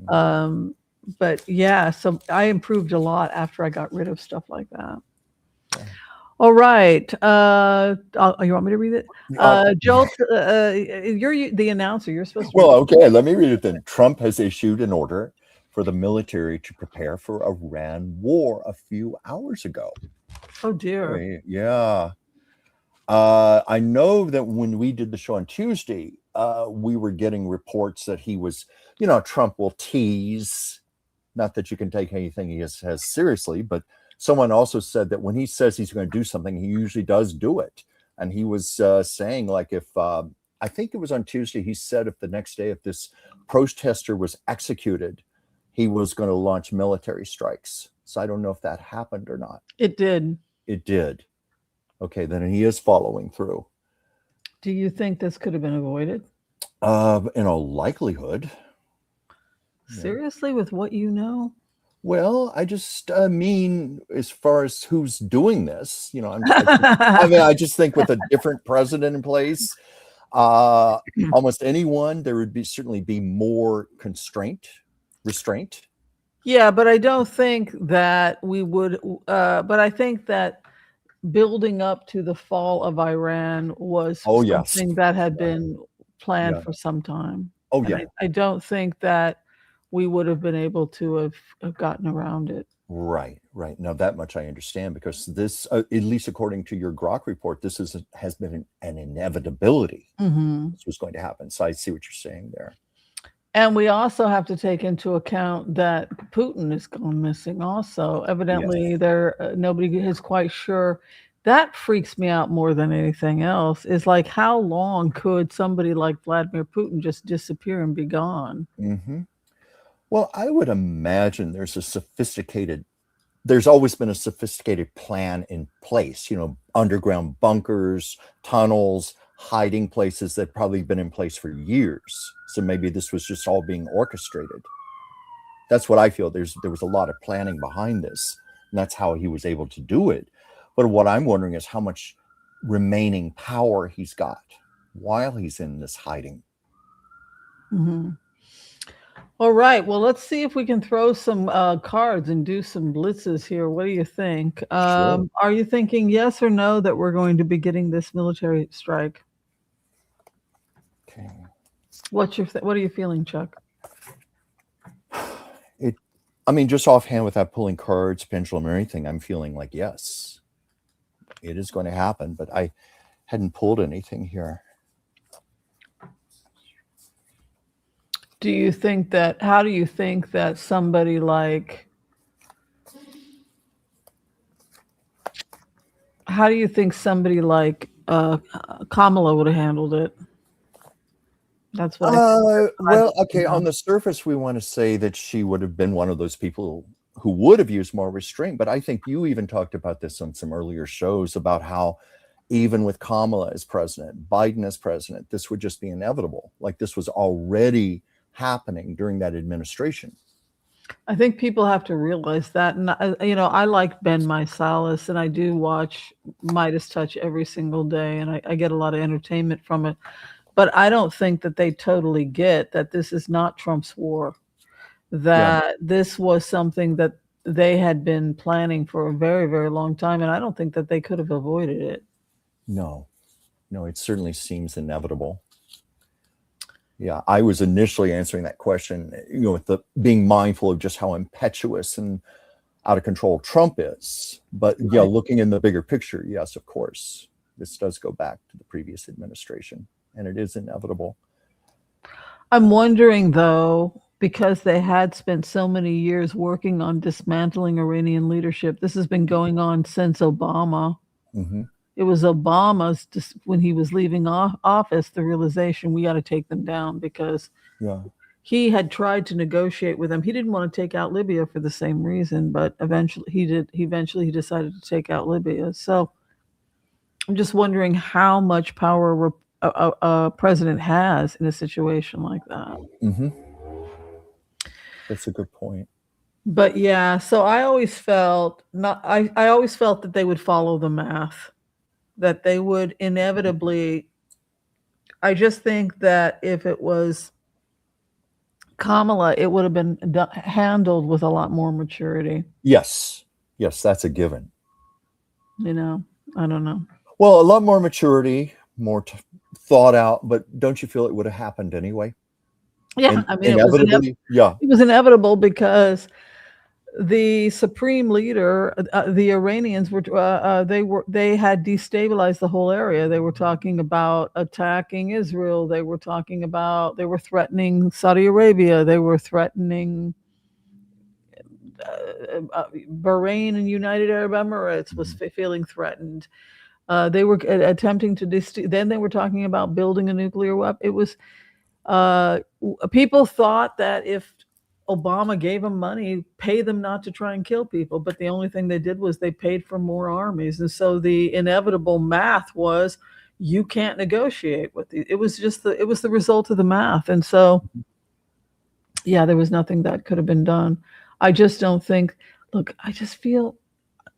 B: But yeah, so I improved a lot after I got rid of stuff like that.
A: Yeah.
B: All right. You want me to read it? Joel, you're the announcer. You're supposed to.
A: Well, okay, let me read it then. Trump has issued an order for the military to prepare for Iran war a few hours ago.
B: Oh, dear.
A: Yeah. I know that when we did the show on Tuesday, we were getting reports that he was, Trump will tease, not that you can take anything he says seriously, but someone also said that when he says he's going to do something, he usually does do it. And he was saying, like, if I think it was on Tuesday, he said if the next day, if this protester was executed, he was going to launch military strikes. So I don't know if that happened or not.
B: It did.
A: It did. Okay, then he is following through.
B: Do you think this could have been avoided?
A: In all likelihood.
B: Seriously, with what you know?
A: Well, I just mean, as far as who's doing this, I just think with a different president in place, almost anyone, there would certainly be more restraint.
B: Yeah, but I don't think that we would. But I think that building up to the fall of Iran was something that had been planned for some time.
A: Oh, yeah.
B: I don't think that we would have been able to have gotten around it.
A: Right. Now that much I understand, because this, at least according to your Grok report, this has been an inevitability. This was going to happen. So I see what you're saying there.
B: And we also have to take into account that Putin is gone missing also. Evidently, nobody is quite sure. That freaks me out more than anything else, is like, how long could somebody like Vladimir Putin just disappear and be gone?
A: Well, I would imagine there's always been a sophisticated plan in place, underground bunkers, tunnels, hiding places that probably been in place for years. So maybe this was just all being orchestrated. That's what I feel. There was a lot of planning behind this, and that's how he was able to do it. But what I'm wondering is how much remaining power he's got while he's in this hiding.
B: All right. Well, let's see if we can throw some cards and do some blitzes here. What do you think?
A: Sure.
B: Are you thinking yes or no that we're going to be getting this military strike?
A: Okay.
B: What are you feeling, Chuck?
A: Just offhand, without pulling cards, pendulum, or anything, I'm feeling like yes, it is going to happen. But I hadn't pulled anything here.
B: How do you think that somebody like, Kamala would have handled it? That's what
A: okay. On the surface, we want to say that she would have been one of those people who would have used more restraint. But I think you even talked about this on some earlier shows about how even with Kamala as president, Biden as president, this would just be inevitable. Like this was already happening during that administration.
B: I think people have to realize that. And, I like Ben Meisalis, and I do watch Midas Touch every single day, and I get a lot of entertainment from it. But I don't think that they totally get that this is not Trump's war, that this was something that they had been planning for a very, very long time. And I don't think that they could have avoided it.
A: No, it certainly seems inevitable. Yeah, I was initially answering that question, with the being mindful of just how impetuous and out of control Trump is. But looking in the bigger picture, yes, of course, this does go back to the previous administration. and it is inevitable.
B: I'm wondering, though, because they had spent so many years working on dismantling Iranian leadership, this has been going on since Obama.
A: Mm-hmm.
B: It was Obama's, when he was leaving office, the realization we got to take them down, because he had tried to negotiate with them. He didn't want to take out Libya for the same reason, but eventually he did. He decided to take out Libya. So I'm just wondering how much power a president has in a situation like that.
A: Mm-hmm. That's a good point.
B: But yeah, so I always felt I always felt that they would follow the math, that they would inevitably. I just think that if it was Kamala, it would have been handled with a lot more maturity.
A: Yes, that's a given.
B: I don't know.
A: Well, a lot more maturity, more thought out, but don't you feel it would have happened anyway?
B: Yeah, I mean,
A: inevitably,
B: it was inevitable, because the supreme leader, the Iranians were they had destabilized the whole area. They were talking about attacking Israel. They were threatening Saudi Arabia. They were threatening Bahrain and United Arab Emirates was feeling threatened. They were attempting to then they were talking about building a nuclear weapon. It was people thought that if Obama gave them money, pay them not to try and kill people, but the only thing they did was they paid for more armies. And so the inevitable math was, you can't negotiate with these. It was the result of the math. And so, yeah, there was nothing that could have been done. I just don't think, look, I just feel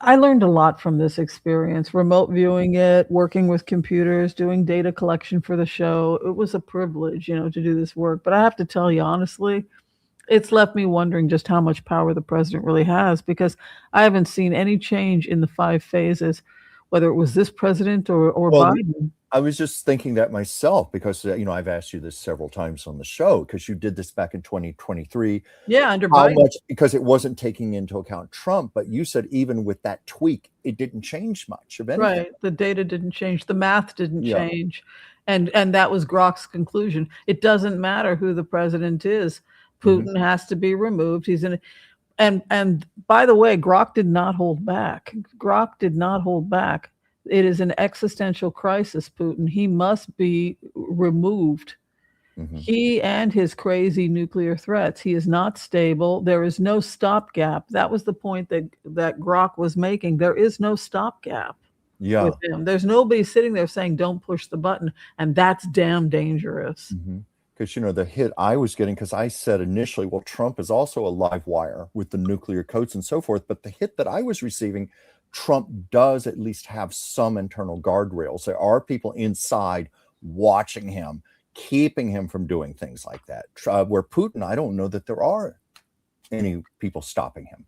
B: I learned a lot from this experience, remote viewing it, working with computers, doing data collection for the show. It was a privilege, to do this work. But I have to tell you, honestly, it's left me wondering just how much power the president really has, because I haven't seen any change in the 5 phases, whether it was this president or Biden.
A: I was just thinking that myself, because I've asked you this several times on the show, because you did this back in 2023.
B: Yeah, under Biden.
A: Because it wasn't taking into account Trump, but you said even with that tweak, it didn't change much of anything.
B: Right, the data didn't change, the math didn't change, and that was Grok's conclusion. It doesn't matter who the president is. Putin has to be removed. And by the way, Grok did not hold back. It is an existential crisis, Putin. He must be removed. He and his crazy nuclear threats. He is not stable. There is no stopgap. That was the point that Grok was making. There is no stopgap with him. There's nobody sitting there saying, don't push the button. And that's damn dangerous.
A: Because, the hit I was getting, because I said initially, well, Trump is also a live wire with the nuclear codes and so forth. But the hit that I was receiving, Trump does at least have some internal guardrails. There are people inside watching him, keeping him from doing things like that. Where Putin, I don't know that there are any people stopping him.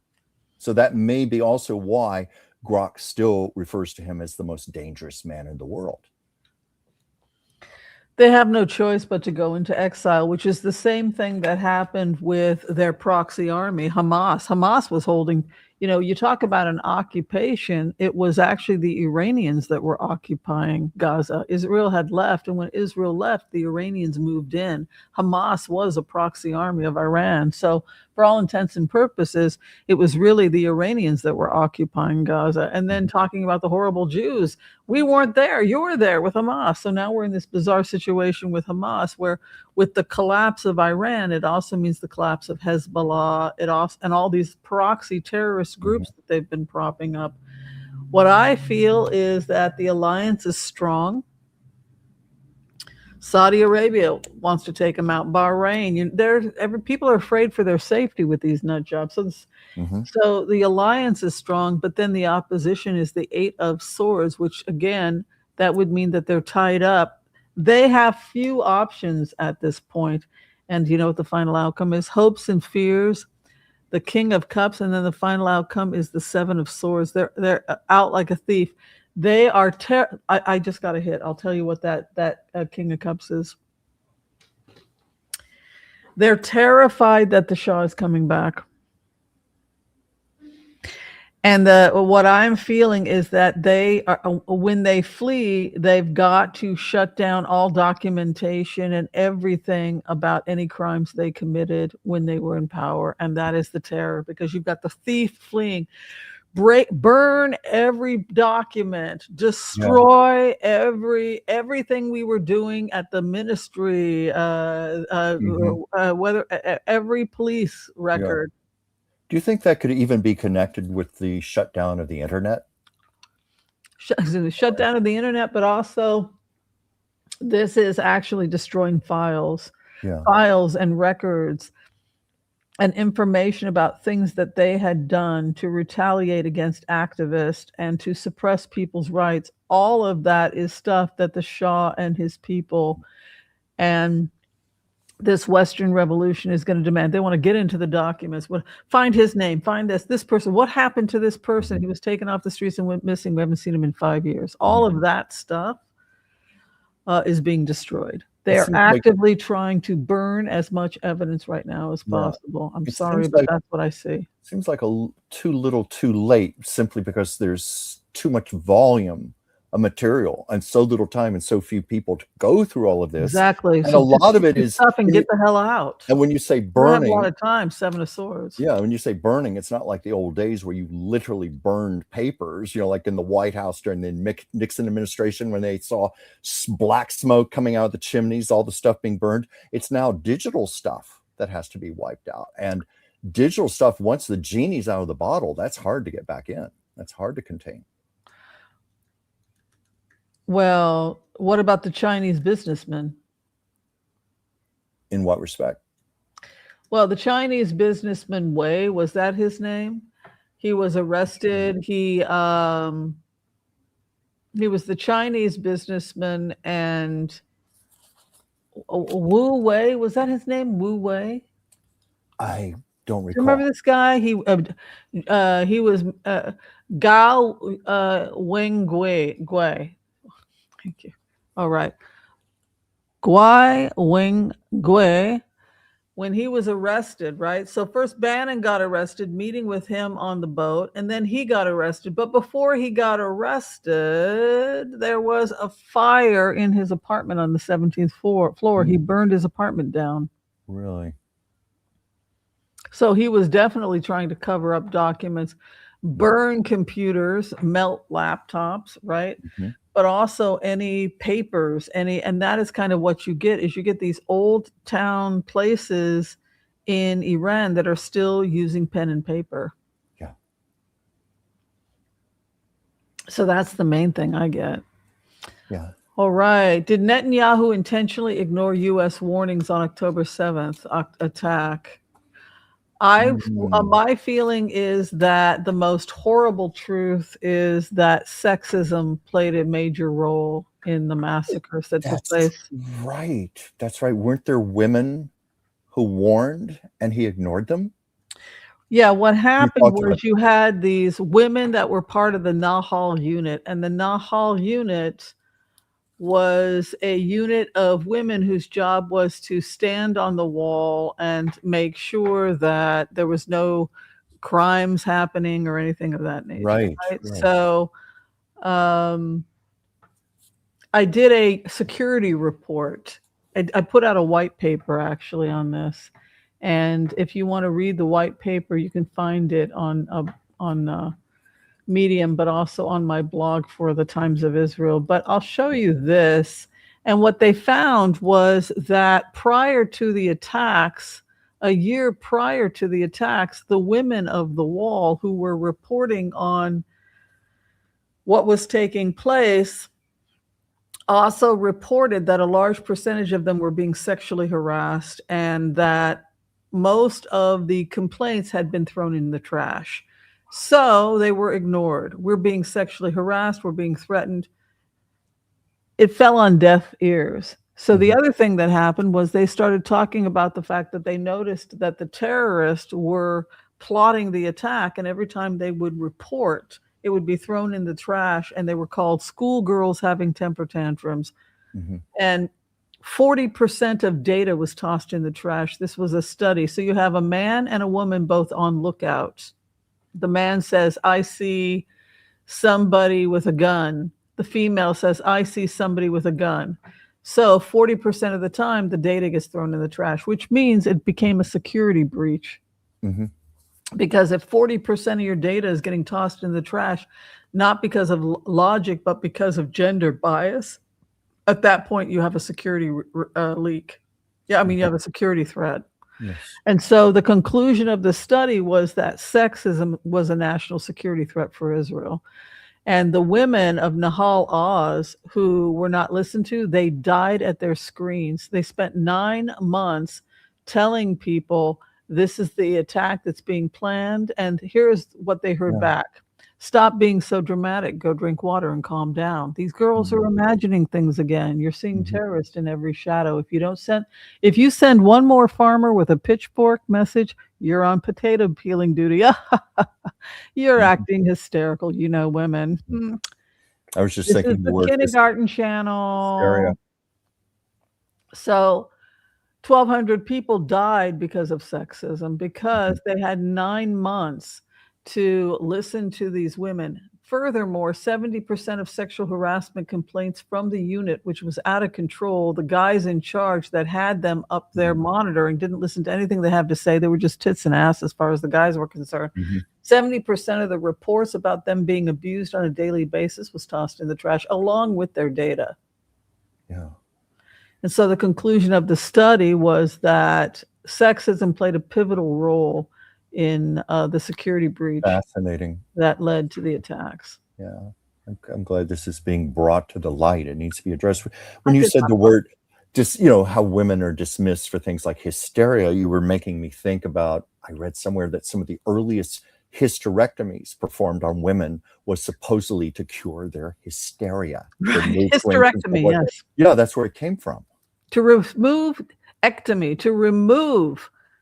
A: So that may be also why Grok still refers to him as the most dangerous man in the world.
B: They have no choice but to go into exile, which is the same thing that happened with their proxy army, Hamas. Hamas was holding, you talk about an occupation. It was actually the Iranians that were occupying Gaza. Israel had left, and when Israel left, the Iranians moved in. Hamas was a proxy army of Iran. So for all intents and purposes, it was really the Iranians that were occupying Gaza. And then talking about the horrible Jews, we weren't there. You were there with Hamas. So now we're in this bizarre situation with Hamas, where with the collapse of Iran, it also means the collapse of Hezbollah, and all these proxy terrorist groups that they've been propping up. What I feel is that the alliance is strong. Saudi Arabia wants to take them out. Bahrain, people are afraid for their safety with these nut jobs. So the alliance is strong, but then the opposition is the 8 of Swords, which again, that would mean that they're tied up. They have few options at this point. And you know what the final outcome is? Hopes and fears, the King of Cups, and then the final outcome is the 7 of Swords. They're out like a thief. They are I just got a hit. I'll tell you what that King of Cups is. They're terrified that the Shah is coming back. And what I'm feeling is that they are, when they flee, they've got to shut down all documentation and everything about any crimes they committed when they were in power. And that is the terror, because you've got the thief fleeing. Burn every document, destroy everything we were doing at the ministry, whether every police record.
A: Do you think that could even be connected with the shutdown of the internet?
B: Shut down of the internet, but also this is actually destroying files and records and information about things that they had done to retaliate against activists and to suppress people's rights. All of that is stuff that the Shah and his people and this Western revolution is going to demand. They want to get into the documents, find his name, find this person. What happened to this person? He was taken off the streets and went missing. We haven't seen him in 5 years. All of that stuff is being destroyed. They are actively trying to burn as much evidence right now as possible. I'm sorry, but that's what I see.
A: Seems like too little too late, simply because there's too much volume of material and so little time and so few people to go through all of this.
B: Exactly.
A: And so a lot of it is
B: stuff and get the hell out.
A: And when you say burning,
B: a lot of time, 7 of Swords.
A: Yeah, when you say burning, it's not like the old days where you literally burned papers, like in the White House during the Nixon administration, when they saw black smoke coming out of the chimneys, all the stuff being burned. It's now digital stuff that has to be wiped out. And digital stuff, once the genie's out of the bottle, that's hard to get back in. That's hard to contain.
B: Well, what about the Chinese businessman?
A: In what respect?
B: Well, the Chinese businessman Wei, was that his name? He was arrested. He was the Chinese businessman, and Wu Wei, was that his name? Wu Wei?
A: I don't recall.
B: Remember this guy? He was Gao Wengui. Thank you. All right. Guai Wengui, when he was arrested, right? So first Bannon got arrested, meeting with him on the boat, and then he got arrested. But before he got arrested, there was a fire in his apartment on the 17th floor. He burned his apartment down.
A: Really?
B: So he was definitely trying to cover up documents, burn computers, melt laptops, right? But also any papers, and that is kind of what you get, is you get these old town places in Iran that are still using pen and paper.
A: Yeah. So
B: that's the main thing I get.
A: Yeah.
B: All right. Did Netanyahu intentionally ignore U.S. warnings on October 7th attack? My feeling is that the most horrible truth is that sexism played a major role in the massacres that took place.
A: Right. That's right. Weren't there women who warned and he ignored them?
B: Yeah, what happened was you had these women that were part of the Nahal unit, and the Nahal unit was a unit of women whose job was to stand on the wall and make sure that there was no crimes happening or anything of that nature.
A: Right.
B: So I did a security report. I put out a white paper actually on this. And if you want to read the white paper, you can find it on Medium, but also on my blog for the Times of Israel. But I'll show you this. And what they found was that prior to the attacks, a year prior to the attacks, the women of the wall who were reporting on what was taking place also reported that a large percentage of them were being sexually harassed, and that most of the complaints had been thrown in the trash. So they were ignored. We're being sexually harassed. We're being threatened. It fell on deaf ears. So the other thing that happened was they started talking about the fact that they noticed that the terrorists were plotting the attack, and every time they would report, it would be thrown in the trash, and they were called schoolgirls having temper tantrums. And 40% of data was tossed in the trash. This was a study. So you have a man and a woman both on lookout. The man says, I see somebody with a gun. The female says, I see somebody with a gun. So 40% of the time, the data gets thrown in the trash, which means it became a security breach.
A: Mm-hmm.
B: Because if 40% of your data is getting tossed in the trash, not because of logic, but because of gender bias, at that point, you have a security leak. Yeah, I mean, you have a security threat.
A: Yes.
B: And so the conclusion of the study was that sexism was a national security threat for Israel. And the women of Nahal Oz who were not listened to, they died at their screens. They spent 9 months telling people this is the attack that's being planned. And here's what they heard back. Stop being so dramatic. Go drink water and calm down. These girls are imagining things again. You're seeing terrorists in every shadow. If you send one more farmer with a pitchfork message, you're on potato peeling duty. You're acting hysterical, women.
A: I was just thinking
B: the word kindergarten channel.
A: Hysteria.
B: So 1,200 people died because of sexism, because they had 9 months to listen to these women. Furthermore, 70% of sexual harassment complaints from the unit, which was out of control, the guys in charge that had them up there monitoring didn't listen to anything they have to say. They were just tits and ass as far as the guys were concerned. 70% of the reports about them being abused on a daily basis was tossed in the trash, along with their data.
A: Yeah.
B: And so the conclusion of the study was that sexism played a pivotal role in the security breach.
A: Fascinating.
B: That led to the attacks.
A: Yeah. I'm glad this is being brought to the light. It needs to be addressed. When you said the word, just, how women are dismissed for things like hysteria, you were making me think about, I read somewhere that some of the earliest hysterectomies performed on women was supposedly to cure their hysteria.
B: Hysterectomy, yes.
A: Yeah, that's where it came from.
B: To remove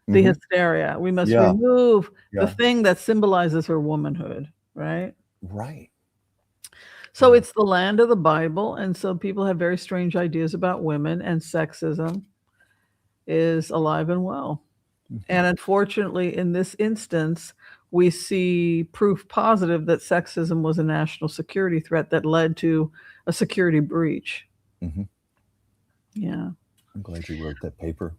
B: the hysteria. We must remove the thing that symbolizes her womanhood, right?
A: Right.
B: So it's the land of the Bible, and so people have very strange ideas about women, and sexism is alive and well. And unfortunately, in this instance, we see proof positive that sexism was a national security threat that led to a security breach. Yeah.
A: I'm glad you wrote that paper.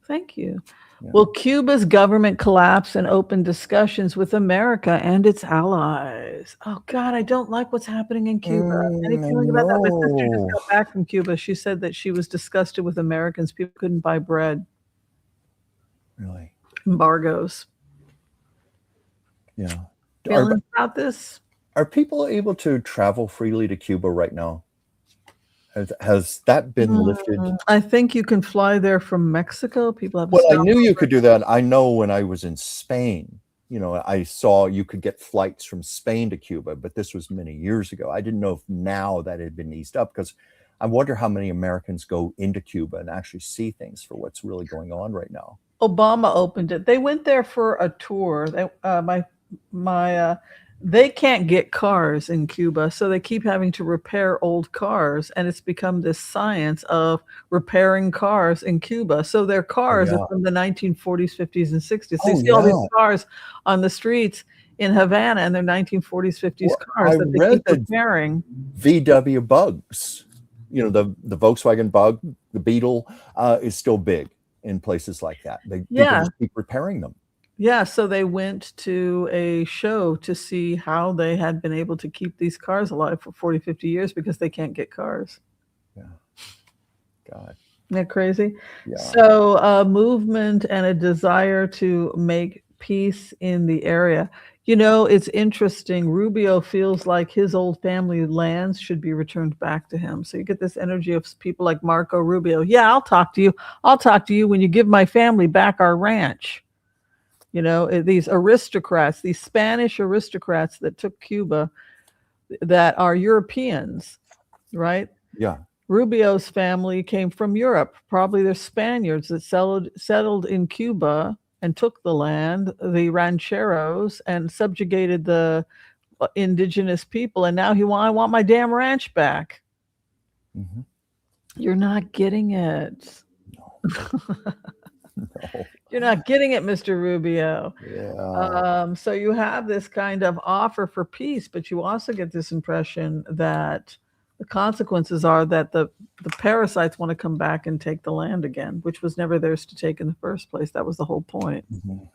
B: Thank you. Yeah. Will Cuba's government collapse and open discussions with America and its allies? Oh, God, I don't like what's happening in Cuba. Any feeling about that? My sister just got back from Cuba. She said that she was disgusted with Americans. People couldn't buy bread.
A: Really?
B: Embargoes.
A: Yeah.
B: Feelings about this?
A: Are people able to travel freely to Cuba right now? Has that been lifted?
B: I think you can fly there from Mexico. People have.
A: Well, I knew you could do that. I know when I was in Spain, I saw you could get flights from Spain to Cuba, but this was many years ago. I didn't know if now that had been eased up, because I wonder how many Americans go into Cuba and actually see things for what's really going on right now.
B: Obama opened it. They went there for a tour. They can't get cars in Cuba, so they keep having to repair old cars, and it's become this science of repairing cars in Cuba. So their cars are from the 1940s, 50s, and 60s. So you see all these cars on the streets in Havana, and they're 1940s, 50s cars that they keep repairing.
A: VW Bugs, the Volkswagen Bug, the Beetle, is still big in places like that. People just keep repairing them.
B: Yeah, so they went to a show to see how they had been able to keep these cars alive for 40, 50 years because they can't get cars.
A: Yeah. God.
B: Isn't that crazy?
A: Yeah.
B: So a movement and a desire to make peace in the area. It's interesting. Rubio feels like his old family lands should be returned back to him. So you get this energy of people like Marco Rubio. Yeah, I'll talk to you. I'll talk to you when you give my family back our ranch. These aristocrats, these Spanish aristocrats that took Cuba, that are Europeans, right?
A: Yeah.
B: Rubio's family came from Europe. Probably they're Spaniards that settled in Cuba and took the land, the rancheros, and subjugated the indigenous people. And now I want my damn ranch back.
A: Mm-hmm.
B: You're not getting it.
A: No. No.
B: You're not getting it, Mr. Rubio.
A: Yeah.
B: So you have this kind of offer for peace, but you also get this impression that the consequences are that the parasites want to come back and take the land again, which was never theirs to take in the first place. That was the whole point.
A: Mhm.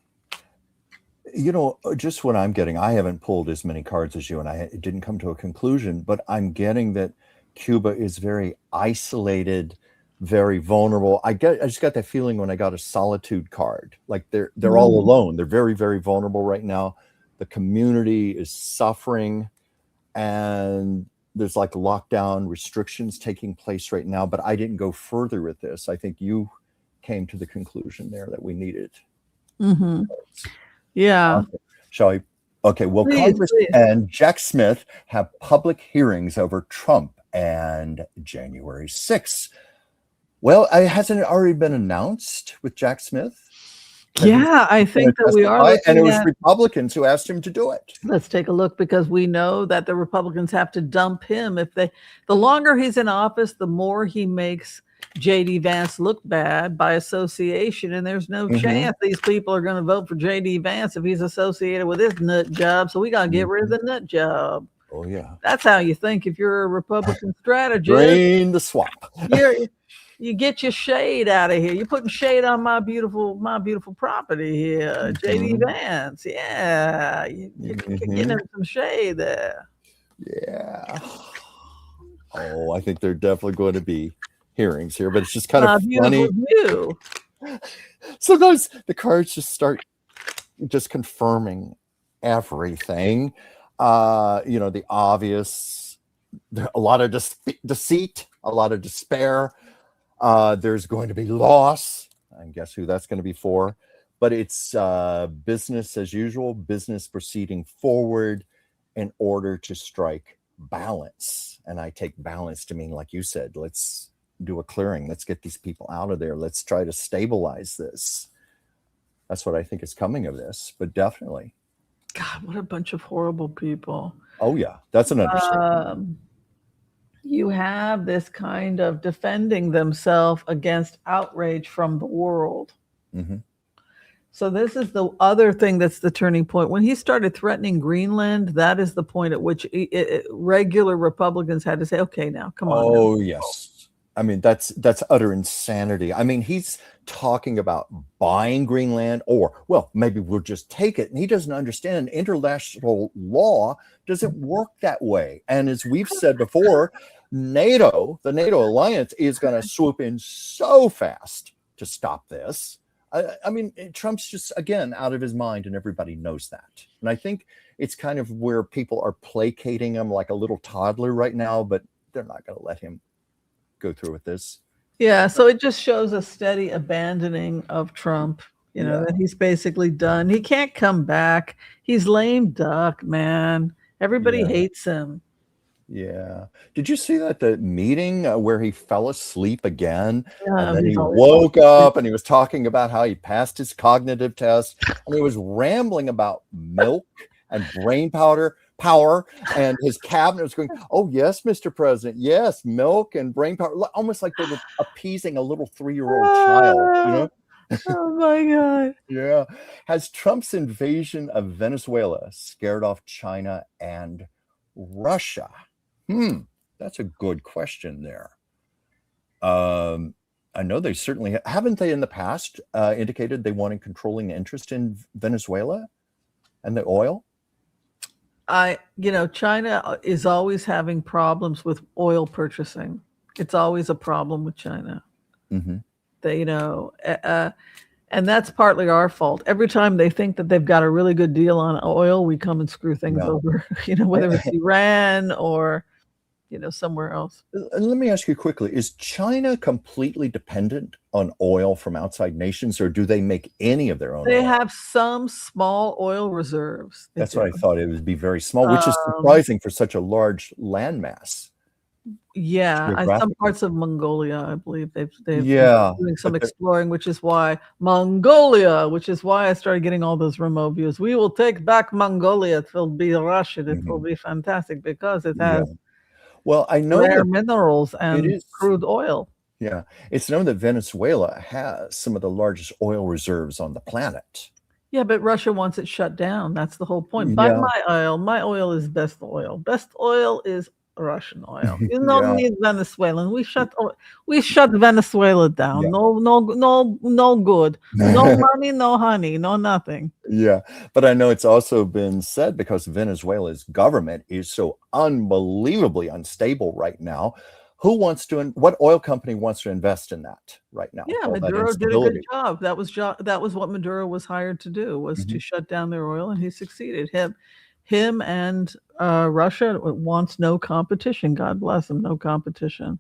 A: Just what I'm getting, I haven't pulled as many cards as you, and I didn't come to a conclusion, but I'm getting that Cuba is very isolated, very vulnerable. I just got that feeling when I got a solitude card. Like they're all alone. They're very, very vulnerable right now. The community is suffering, and there's like lockdown restrictions taking place right now. But I didn't go further with this. I think you came to the conclusion there that we needed.
B: Mm-hmm. Yeah.
A: Shall we? Okay. Well, Congress and Jack Smith have public hearings over Trump and January 6th. Well, hasn't it already been announced with Jack Smith?
B: Yeah, I think that we are.
A: And it was Republicans who asked him to do it.
B: Let's take a look, because we know that the Republicans have to dump him. The longer he's in office, the more he makes J.D. Vance look bad by association, and there's no chance these people are going to vote for J.D. Vance if he's associated with this nut job. So we got to get rid of the nut job.
A: Oh yeah,
B: that's how you think if you're a Republican strategist.
A: Drain the swamp.
B: You get your shade out of here. You're putting shade on my beautiful property here, J.D. Vance. Yeah, you're getting him some shade there.
A: Yeah. Oh, I think they're definitely going to be hearings here, but it's just kind of funny. Sometimes the cards just start just confirming everything. The obvious, a lot of deceit, a lot of despair. There's going to be loss. I guess who that's going to be for. But it's business as usual, business proceeding forward in order to strike balance. And I take balance to mean, like you said, let's do a clearing. Let's get these people out of there. Let's try to stabilize this. That's what I think is coming of this, but definitely.
B: God, what a bunch of horrible people.
A: Oh, yeah. That's an understatement.
B: You have this kind of defending themselves against outrage from the world.
A: Mm-hmm.
B: So this is the other thing that's the turning point. When he started threatening Greenland, that is the point at which regular Republicans had to say, okay, now, come on.
A: Oh,
B: now.
A: Yes. I mean, that's utter insanity. I mean, he's talking about buying Greenland, or, well, maybe we'll just take it. And he doesn't understand international law doesn't work that way. And as we've said before, the NATO alliance is going to swoop in so fast to stop this. I mean, Trump's just, again, out of his mind, and everybody knows that. And I think it's kind of where people are placating him like a little toddler right now, but they're not going to let him go through with this.
B: Yeah, so it just shows a steady abandoning of Trump, that he's basically done. He can't come back. He's lame duck, man. Everybody hates him.
A: Yeah. Did you see that the meeting where he fell asleep again?
B: Yeah,
A: and then he woke up and he was talking about how he passed his cognitive test, and he was rambling about milk and brain power, and his cabinet was going, oh, yes, Mr. President, yes, milk and brain power, almost like they were appeasing a little 3-year-old child,
B: Oh, my God.
A: Yeah. Has Trump's invasion of Venezuela scared off China and Russia? That's a good question there. I know they certainly haven't they in the past indicated they wanted controlling interest in Venezuela and the oil?
B: China is always having problems with oil purchasing. It's always a problem with China.
A: Mm-hmm.
B: They, and that's partly our fault. Every time they think that they've got a really good deal on oil, we come and screw things over, whether it's Iran or, somewhere else.
A: Let me ask you quickly, is China completely dependent on oil from outside nations, or do they make any of their own
B: They
A: oil?
B: have some small oil reserves.
A: That's what I thought. It would be very small, which is surprising for such a large landmass.
B: Yeah, some parts of Mongolia, I believe they've been doing some exploring, which is why I started getting all those remote views. We will take back Mongolia. It will be Russian. It will be fantastic because it has
A: Well, I know
B: rare minerals and crude oil.
A: Yeah. It's known that Venezuela has some of the largest oil reserves on the planet.
B: Yeah, but Russia wants it shut down. That's the whole point. Buy
A: Yeah.
B: my oil. My oil is best oil. Best oil is Russian oil. You don't
A: Yeah.
B: need Venezuelan. We shut Venezuela down.
A: Yeah.
B: No good. No money, no honey, no nothing.
A: Yeah. But I know it's also been said because Venezuela's government is so unbelievably unstable right now. What oil company wants to invest in that right now?
B: Yeah,
A: All that
B: Maduro did a good
A: instability.
B: job. That was what Maduro was hired to do, was to shut down their oil, and he succeeded. Him and Russia wants no competition. God bless him, no competition.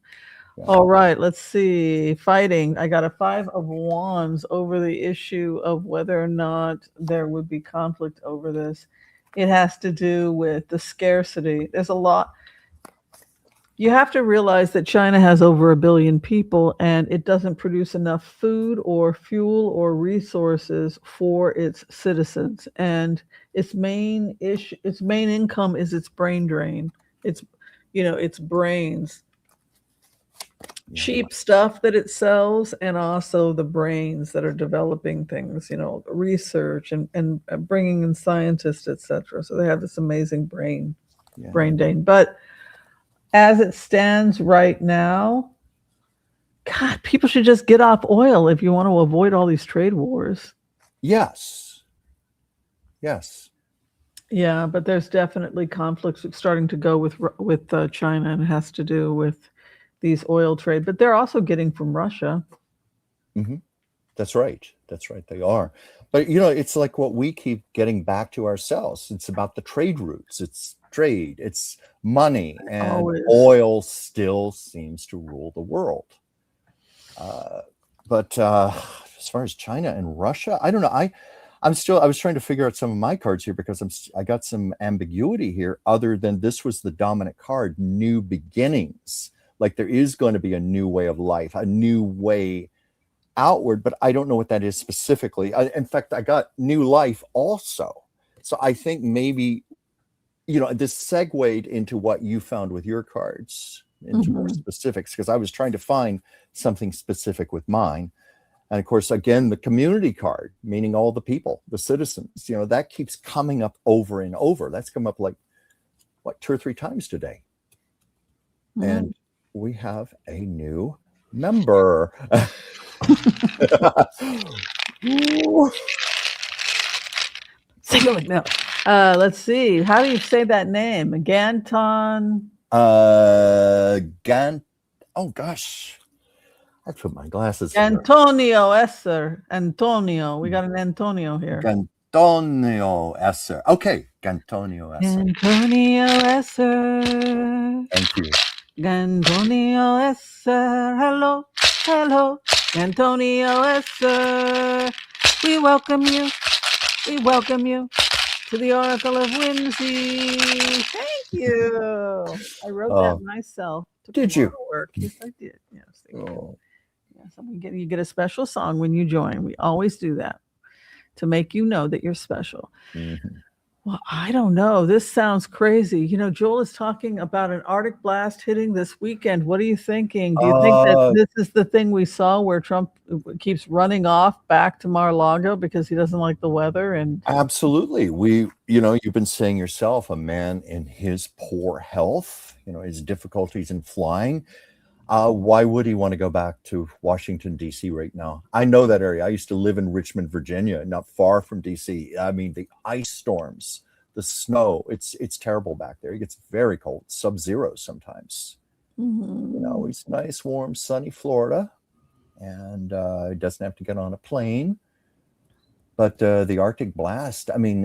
A: Yeah.
B: All right, let's see. Fighting. I got a 5 of Wands over the issue of whether or not there would be conflict over this. It has to do with the scarcity. There's a lot. You have to realize that China has over 1 billion people, and it doesn't produce enough food or fuel or resources for its citizens. And its main income is its brain drain. Its brains. Cheap stuff that it sells, and also the brains that are developing things, research and bringing in scientists, etc. So they have this amazing brain drain. But as it stands right now, God, people should just get off oil if you want to avoid all these trade wars.
A: Yes.
B: Yeah, but there's definitely conflicts starting to go with China, and it has to do with these oil trade. But they're also getting from Russia.
A: Mm-hmm. That's right. They are. But, it's like what we keep getting back to ourselves. It's about the trade routes. It's trade. It's money. And oil still seems to rule the world. But as far as China and Russia, I don't know. I was trying to figure out some of my cards here because I got some ambiguity here other than this was the dominant card, new beginnings. Like there is going to be a new way of life, a new way outward, but I don't know what that is specifically. In fact, I got new life also. So I think maybe, this segued into what you found with your cards, into more specifics, because I was trying to find something specific with mine. And of course, again, the community card, meaning all the people, the citizens, that keeps coming up over and over. That's come up like, 2 or 3 times today. And we have a new member.
B: Take a look now. Let's see. How do you say that name? Ganton.
A: Oh gosh. I put my glasses.
B: Antonio Esser. Antonio. We got an Antonio here.
A: Antonio Esser. Okay. Antonio Esser.
B: Antonio Esser.
A: Thank you.
B: Antonio Esser. Hello. Antonio Esser. We welcome you to the Oracle of Whimsy. Thank you. I wrote that myself.
A: Did you?
B: Work. Yes, I did. Yes. Yes, you get a special song when you join. We always do that to make you know that you're special. Well, I don't know. This sounds crazy. Joel is talking about an Arctic blast hitting this weekend. What are you thinking? Do you think that this is the thing we saw where Trump keeps running off back to Mar-a-Lago because he doesn't like the weather? And
A: absolutely. You've been saying yourself, a man in his poor health, his difficulties in flying. Why would he want to go back to Washington, D.C. right now? I know that area. I used to live in Richmond, Virginia, not far from D.C. I mean, the ice storms, the snow, it's terrible back there. It gets very cold, sub-zero sometimes. It's nice, warm, sunny Florida, and he doesn't have to get on a plane. But the Arctic blast, I mean,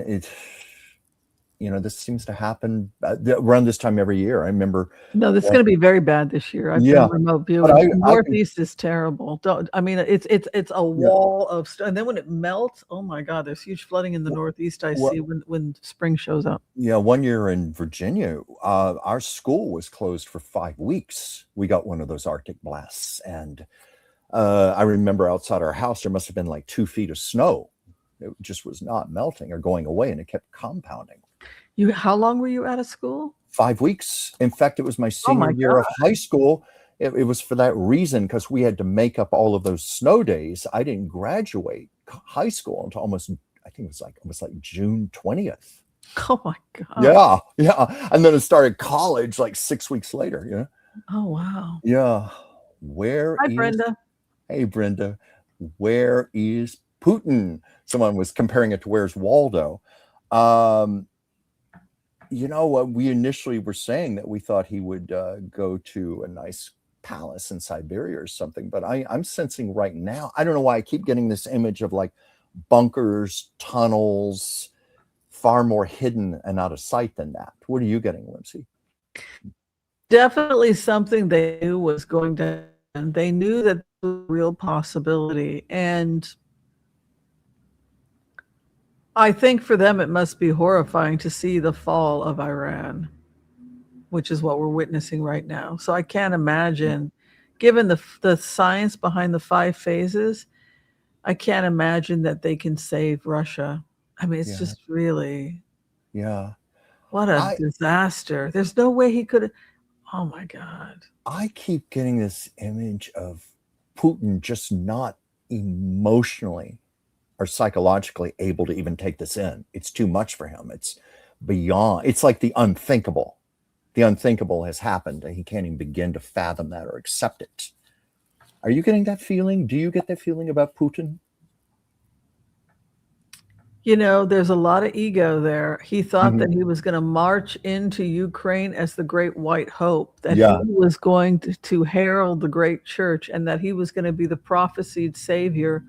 A: this seems to happen around this time every year. I remember. No,
B: this is going to be very bad this year. I've been remote viewing. The Northeast is terrible. It's a wall of stuff. And then when it melts, oh my God, there's huge flooding in the Northeast. I see when spring shows up. Yeah,
A: one year in Virginia, our school was closed for 5 weeks. We got one of those Arctic blasts. And I remember outside our house, there must have been like 2 feet of snow. It just was not melting or going away, and it kept compounding.
B: How long were you out of school?
A: 5 weeks. In fact, it was my senior year of high school. It was for that reason, because we had to make up all of those snow days. I didn't graduate high school until I think it was like June 20th.
B: Oh my God.
A: Yeah. And then I started college like 6 weeks later, you know?
B: Oh, wow.
A: Yeah.
B: Hi, Brenda.
A: Hey, Brenda, where is Putin? Someone was comparing it to where's Waldo. You know, we initially were saying that we thought he would go to a nice palace in Siberia or something, but I'm sensing right now, I don't know why I keep getting this image of like bunkers, tunnels, far more hidden and out of sight than that. What are you getting, Whimsy?
B: Definitely something they knew was going to happen. They knew that there was a real possibility. And I think for them, it must be horrifying to see the fall of Iran, which is what we're witnessing right now. So I can't imagine, given the science behind the 5 phases, I can't imagine that they can save Russia. I mean, it's just really, what a disaster. There's no way he could. Oh my God.
A: I keep getting this image of Putin just not emotionally or psychologically able to even take this in. It's too much for him. It's beyond, it's like the unthinkable. The unthinkable has happened and he can't even begin to fathom that or accept it. Are you getting that feeling? Do you get that feeling about Putin?
B: You know, there's a lot of ego there. He thought that he was going to march into Ukraine as the great white hope, that he was going to herald the great church, and that he was going to be the prophesied savior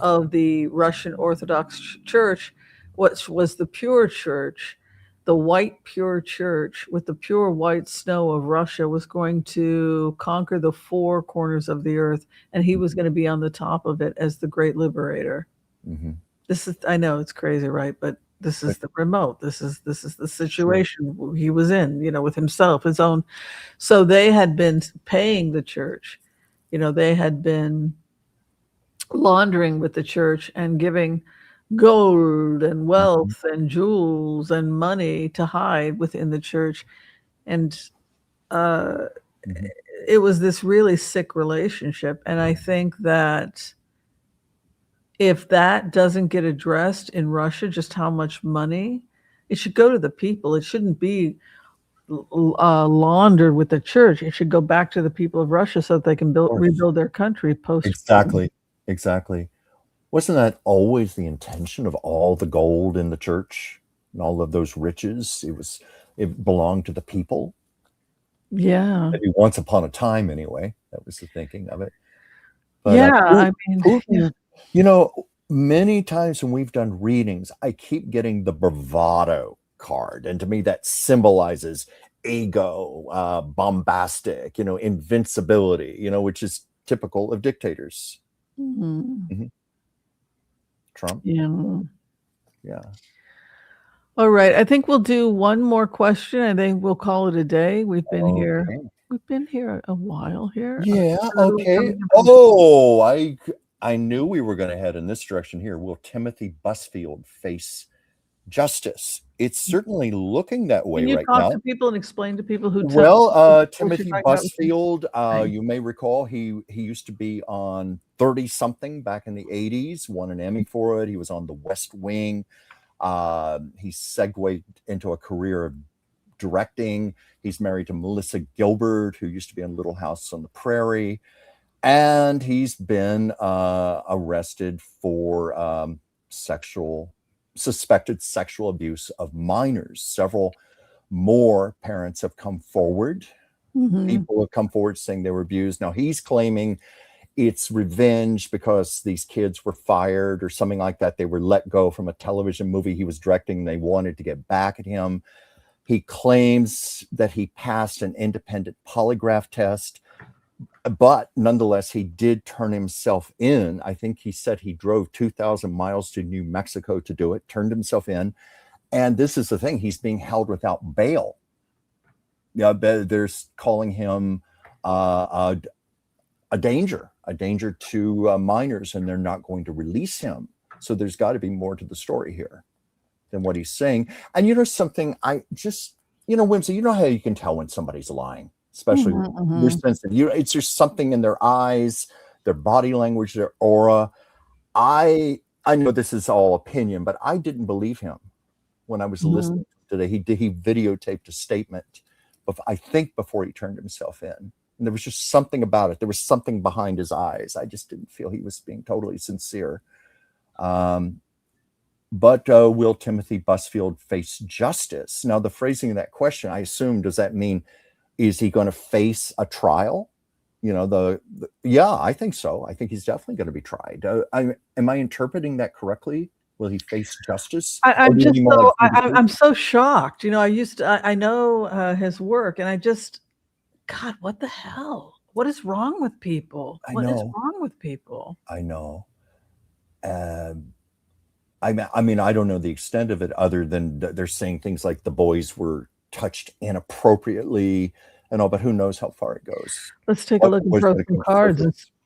B: of the Russian Orthodox Church, which was the pure church, the white pure church with the pure white snow of Russia, was going to conquer the 4 corners of the earth, and he was going to be on the top of it as the great liberator. This is, I know it's crazy, right? But this is the remote. This is the situation he was in, you know, with himself, his own. So they had been paying the church, you know, they had been laundering with the church and giving gold and wealth and jewels and money to hide within the church. And it was this really sick relationship. And I think that if that doesn't get addressed in Russia, just how much money, it should go to the people. It shouldn't be laundered with the church. It should go back to the people of Russia so that they can rebuild their country post.
A: Exactly. Wasn't that always the intention of all the gold in the church and all of those riches? It belonged to the people.
B: Yeah.
A: Maybe once upon a time, anyway. That was the thinking of it.
B: But, I mean,
A: Putin, you know, many times when we've done readings, I keep getting the bravado card. And to me, that symbolizes ego, bombastic, you know, invincibility, you know, which is typical of dictators. Trump. Yeah.
B: All right. I think we'll do one more question. I think we'll call it a day. We've been here. We've been here a while here.
A: Yeah. Okay. Oh, I knew we were going to head in this direction here. Will Timothy Busfield face justice? It's certainly looking that way right now.
B: Can you talk to people and explain to people who?
A: Timothy Busfield, you may recall, he used to be on 30-something back in the 80s, won an Emmy for it. He was on The West Wing. He segued into a career of directing. He's married to Melissa Gilbert, who used to be on Little House on the Prairie. And he's been arrested for suspected sexual abuse of minors. Several more parents have come forward. People have come forward saying they were abused. Now he's claiming it's revenge because these kids were fired or something like that. They were let go from a television movie he was directing. They wanted to get back at him. He claims that he passed an independent polygraph test, but nonetheless, he did turn himself in. I think he said he drove 2,000 miles to New Mexico to do it, turned himself in. And this is the thing, he's being held without bail. Yeah, they're calling him a danger to minors, and they're not going to release him. So there's got to be more to the story here than what he's saying. And you know something, Whimsy, you know how you can tell when somebody's lying? especially
B: Mm-hmm,
A: they're sensitive. It's just something in their eyes, their body language, their aura. I know this is all opinion, but I didn't believe him when I was
B: mm-hmm.
A: listening today. He videotaped a statement, I think before he turned himself in. And there was just something about it. There was something behind his eyes. I just didn't feel he was being totally sincere. But will Timothy Busfield face justice? Now, the phrasing of that question, I assume, does that mean, is he going to face a trial? Yeah, I think so. I think he's definitely going to be tried. Am I interpreting that correctly? Will he face justice?
B: I'm so shocked. I know his work, and God, what the hell? What is wrong with people? What is wrong with people?
A: I know. I mean, I don't know the extent of it, other than they're saying things like the boys were touched inappropriately and all, but who knows how far it goes.
B: Let's take a look and throw some cards.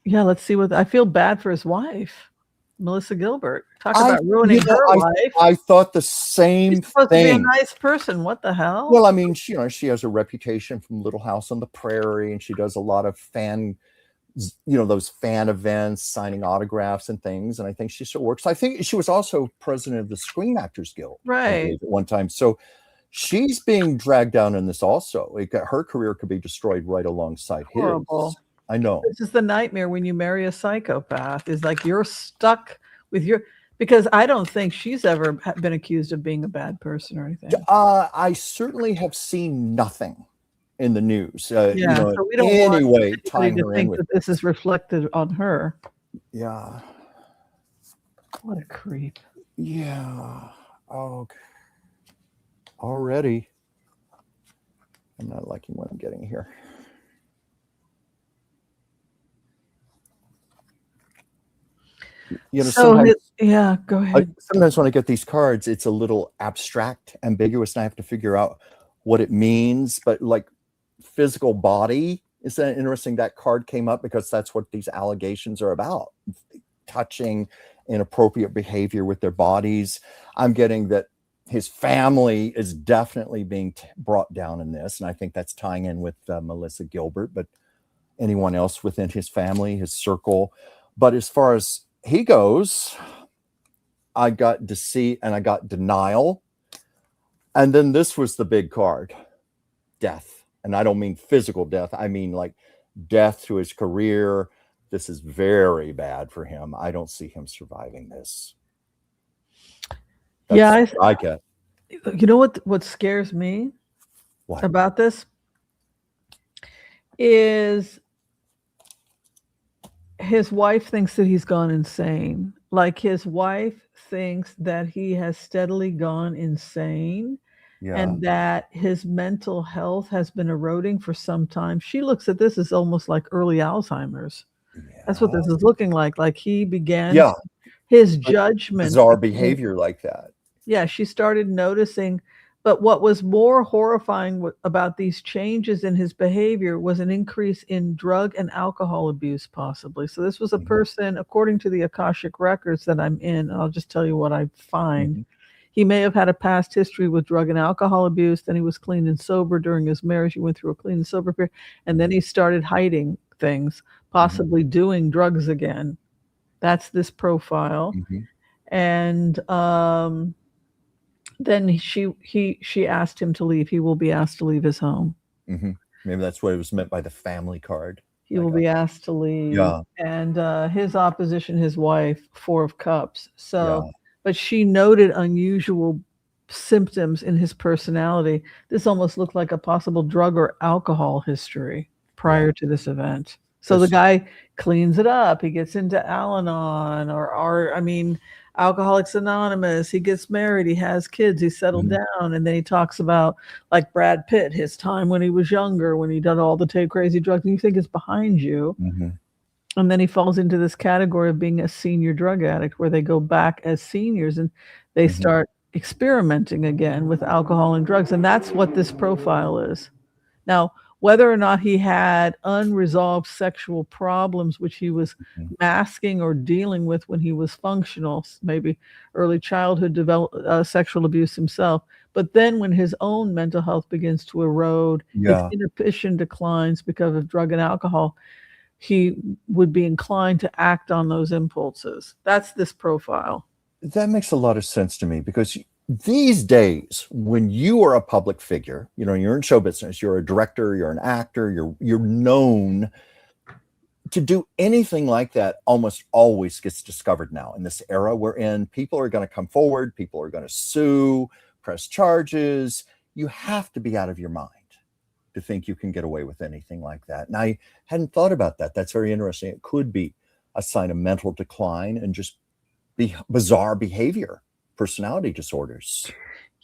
B: Let's see I feel bad for his wife, Melissa Gilbert. Talk about ruining her life.
A: I thought the same
B: She's supposed
A: thing.
B: To be a nice person. What the hell?
A: Well, I mean, she has a reputation from Little House on the Prairie, and she does a lot of those fan events, signing autographs and things. And I think she still works. I think she was also president of the Screen Actors Guild,
B: right,
A: at one time. So she's being dragged down in this also. Her career could be destroyed right alongside
B: Horrible.
A: his. I know.
B: This is the nightmare when you marry a psychopath, is like you're stuck with because I don't think she's ever been accused of being a bad person or anything.
A: I certainly have seen nothing in the news. So we don't want to think
B: that this is reflected on her.
A: Yeah.
B: What a creep.
A: Yeah. Okay. Already. I'm not liking what I'm getting here.
B: Go ahead.
A: Sometimes when I get these cards, it's a little abstract, ambiguous, and I have to figure out what it means. But like physical body, is that interesting? That card came up because that's what these allegations are about: touching, inappropriate behavior with their bodies. I'm getting that his family is definitely being brought down in this, and I think that's tying in with Melissa Gilbert, but anyone else within his family, his circle. But as far as he goes, I got deceit and I got denial. And then this was the big card: death. And I don't mean physical death. I mean like death to his career. This is very bad for him. I don't see him surviving this. I get.
B: You know what scares me about this is his wife thinks that he's gone insane. Like his wife thinks that he has steadily gone insane, and that his mental health has been eroding for some time. She looks at this as almost like early Alzheimer's. That's what this is looking like. Like he began his judgment.
A: Bizarre behavior like that.
B: Yeah, she started noticing. But what was more horrifying about these changes in his behavior was an increase in drug and alcohol abuse, possibly. So this was a person, according to the Akashic records that I'm in, and I'll just tell you what I find. He may have had a past history with drug and alcohol abuse. Then he was clean and sober during his marriage. He went through a clean and sober period. And then he started hiding things, possibly doing drugs again. That's this profile. And then she asked him to leave. He will be asked to leave his home.
A: Maybe that's what it was meant by the family card.
B: He will be asked to leave. And his opposition, his wife, 4 of Cups. So, but she noted unusual symptoms in his personality. This almost looked like a possible drug or alcohol history prior to this event. So the guy cleans it up. He gets into Al-Anon or Alcoholics Anonymous. He gets married. He has kids. He's settled down. And then he talks about, like Brad Pitt, his time when he was younger, when he did all the crazy drugs. And you think it's behind you. And then he falls into this category of being a senior drug addict, where they go back as seniors and they start experimenting again with alcohol and drugs. And that's what this profile is. Now, whether or not he had unresolved sexual problems, which he was masking or dealing with when he was functional, maybe early childhood sexual abuse himself. But then when his own mental health begins to erode, his inhibition declines because of drug and alcohol, he would be inclined to act on those impulses. That's this profile.
A: That makes a lot of sense to me, because these days, when you are a public figure, you're in show business, you're a director, you're an actor, you're known, to do anything like that almost always gets discovered now in this era we're in. People are going to come forward, people are going to sue, press charges. You have to be out of your mind to think you can get away with anything like that. And I hadn't thought about that. That's very interesting. It could be a sign of mental decline and just bizarre behavior, personality disorders.